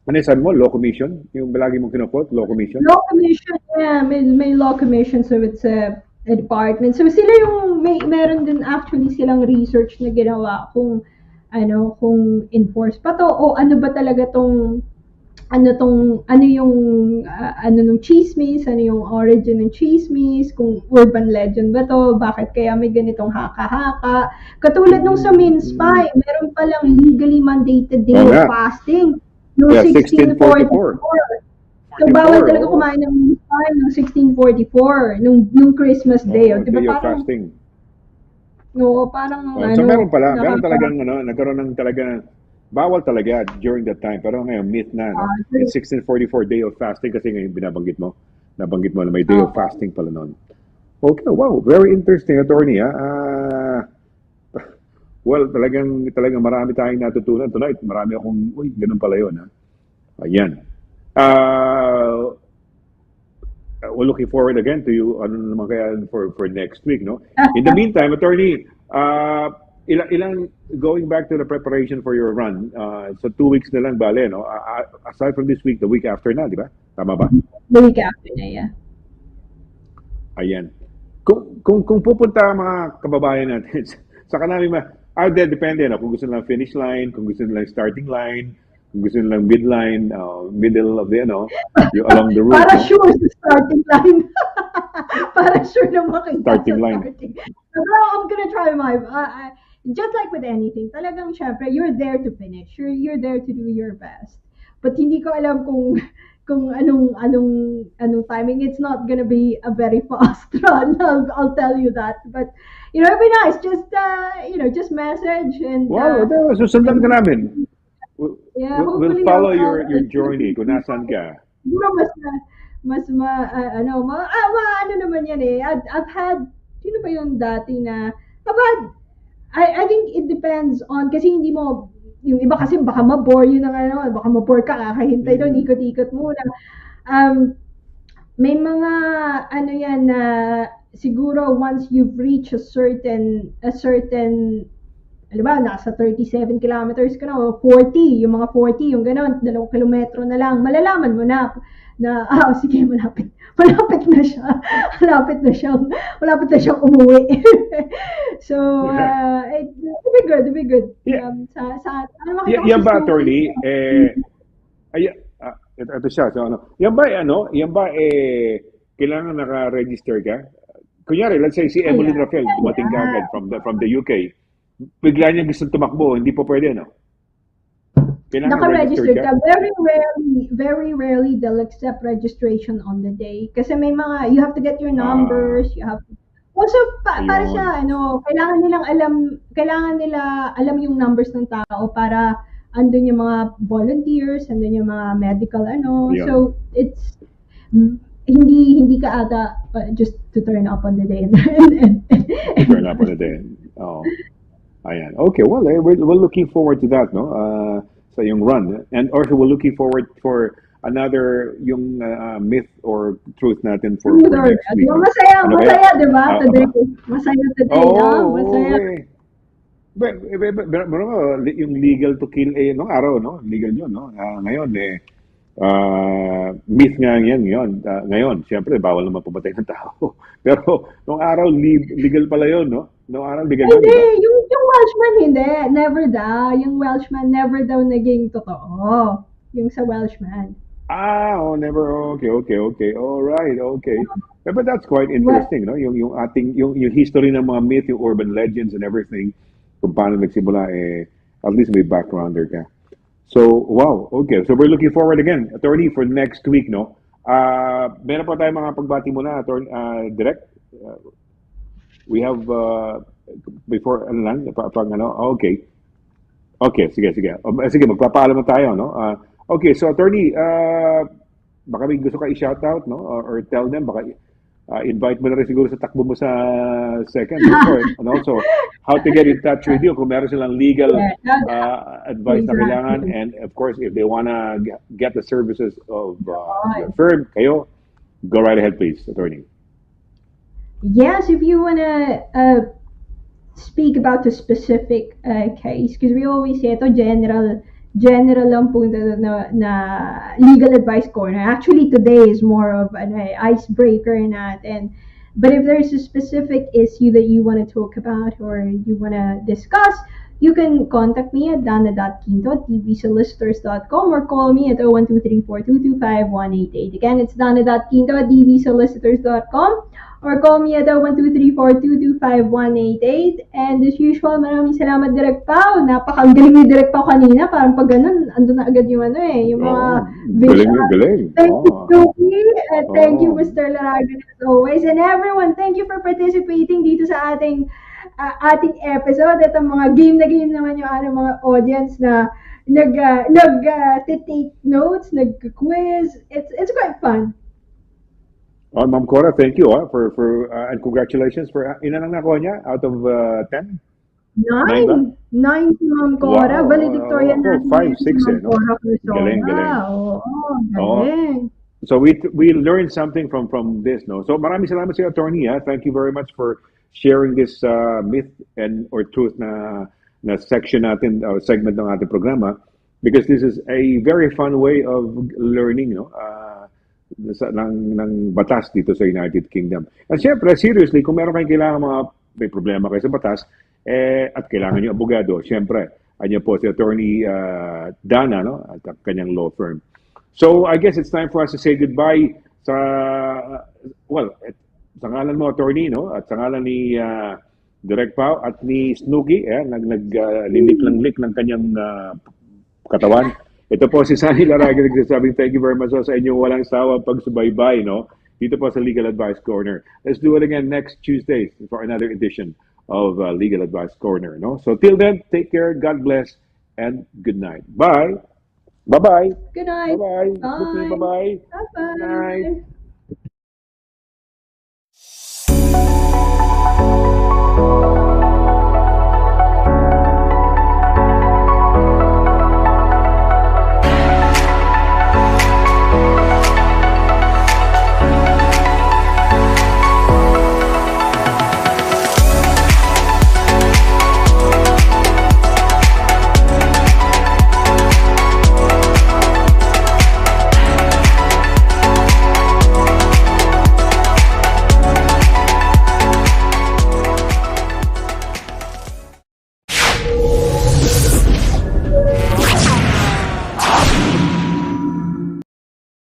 Ano sabi mo? Law Commission? Yung lagi mong kinukot? Law Commission? Law Commission, yeah. May Law Commission, so it's a department. So sila yung, meron din actually silang research na ginawa kung enforce pa to, o ano ba talaga tong, nung chismis, ano yung origin ng chismis, kung urban legend ba to, bakit kaya may ganitong haka-haka. Katulad nung sa mince pie, meron palang legally mandated day of fasting. Noong 1644. So, bawal talaga kumain ng mince pie noong 1644, nung Christmas Day. Diba, day of fasting. No, parang so, meron talagang, nagkaroon ng talaga, bawal talaga during that time. Pero ngayon, myth na, no? It's 1644 day of fasting kasi ngayon nabanggit mo na may day of fasting pala noon. Okay, wow, very interesting, Attorney, well, talagang marami tayong natutunan tonight. Marami akong, ganun pala yun, ha? Ayan. we're looking forward again to you ano naman kaya for next week, no? In the meantime, attorney, ilang going back to the preparation for your run, so 2 weeks na lang bale, no? Aside from this week, the week after na, di ba? Tama ba? The week after na, yeah. Ayan. Kung pupunta ang mga kababayan natin, saka namin depende, no? Kung gusto nilang finish line, kung gusto nilang starting line, kung gusto nilang midline, middle of the, along the route. Para sure sa starting line. Para sure na makita Starting sa line. starting. Pero I'm gonna try my, just like with anything, talagang syempre, you're there to finish. You're there to do your best. But hindi ko alam kung anong timing. It's not gonna be a very fast run. I'll tell you that. But it'd be nice. Just just message and. Wow, susundan ka namin. Yeah, We'll follow your journey kung nasaan ka. Siguro ano naman yan eh. I've had, sino ba yung dati na, I think it depends on, kasi hindi mo, yung iba kasi baka ma-bore yun ng baka ma-bore ka, kakahintay doon, ikot-ikot muna. May mga, yan na, siguro once you've reached a certain, nasa 37 kilometers ka na, o 40, yung mga 40, yung gano'n, 2 kilometro na lang, malalaman mo na, sige, malapit na siya. Malapit na siyang umuwi. So, it'll be good. Yeah. Yan ba, attorney? Ito siya. So, yan ba, kailangan naka-register ka? Kunyari, let's say si Emily Rafael, dumating ka agad from the UK. Bigla niya gusto tumakbo, hindi pa pwede, no? Naka-register ka. Very rarely they'll accept registration on the day. Kasi may mga, you have to get your numbers, you have to, also, para siya, kailangan nila alam yung numbers ng tao para andun yung mga volunteers, andun yung mga medical, So, it's, hindi ka ata just to turn up on the day. Turn up on the day. Oh. Ayan. Okay, well, we're looking forward to that, no? Sa yung run. And also, we're looking forward for another yung myth or truth natin for next week. Masaya, di ba? Today. Masaya today. Masaya. Okay. Yung legal to kill, nung araw, no? Legal yun, no? Ngayon, myth nga yan yun. Ngayon, siyempre, bawal naman pumatay ng tao. Pero, nung araw, legal pala yun, no? Nung araw, legal yun. Hindi, yung Welshman hindi. Never daw. Yung Welshman never daw naging totoo. Yung sa Welshman. Never. Okay. All right, okay. But that's quite interesting, no? Yung ating, yung history ng mga myth, yung urban legends and everything, kung paano nagsimula, at least may backgrounder ka. So, wow, okay. So, we're looking forward again, attorney, for next week, no? Meron pa tayong mga pagbati muna, direct. We have, before, okay. Okay, sige. Sige, magpapaalam na tayo, no? Okay, so, attorney, baka may gusto ka i-shoutout, no? Or tell them, baka invite mo na rin siguro sa takbo mo sa second report. And also, how to get in touch with you kung meron silang legal advice na kailangan. And of course, if they wanna get the services of your firm, kayo, go right ahead, please, attorney. Yes, if you wanna speak about a specific case, because we always say ito general lang po na legal advice corner. Actually, today is more of an icebreaker natin. But if there's a specific issue that you want to talk about or you want to discuss, you can contact me at danna.quinto@dbsolicitors.com or call me at 012342251188. Again, it's danna.quinto@dbsolicitors.com or call me at 012342251188. And as usual, maraming salamat, Direk Pao. Napakagaling ni Direk Pao kanina. Parang pag ganun, andun na agad yung yung mga galing. Thank you, Tuki. Thank you, Mr. Laragan, as always. And everyone, thank you for participating dito sa ating episode. At ang mga game naman yung ating mga audience na take notes, nag-quiz. It's quite fun. Ma'am Cora, thank you for and congratulations for ilan ang nakuha niya out of 10? 9 si Ma'am Cora. Wow. Valedictorian natin. 5, 6 Ma'am Cora Crusoe. Galing. Oo, galing. So we learned something from this, no? So maraming salamat sa attorney, ha? Thank you very much for sharing this myth and or truth na section natin or segment ng ating programa, because this is a very fun way of learning, no? Ng batas dito sa United Kingdom. At syempre, seriously, kung meron kayong kailangan may problema kayo sa batas, at kailangan nyo abogado, syempre, anyo po si Attorney Dana, no? At kanyang law firm. So, I guess it's time for us to say goodbye sa, sa ngalan mo, Attorney, no? At sa ngalan ni Direk Pao at ni Snooki, lilik-lang-lik ng kanyang katawan. Ito po si Sonny Laragan nagsasabing thank you very much sa inyong walang sawa pagsubaybay, no? Dito po sa Legal Advice Corner. Let's do it again next Tuesday for another edition of Legal Advice Corner, no? So till then, take care, God bless, and good night. Bye. Bye-bye. Good night. Bye-bye. Bye. Bye-bye. Bye-bye. Good night.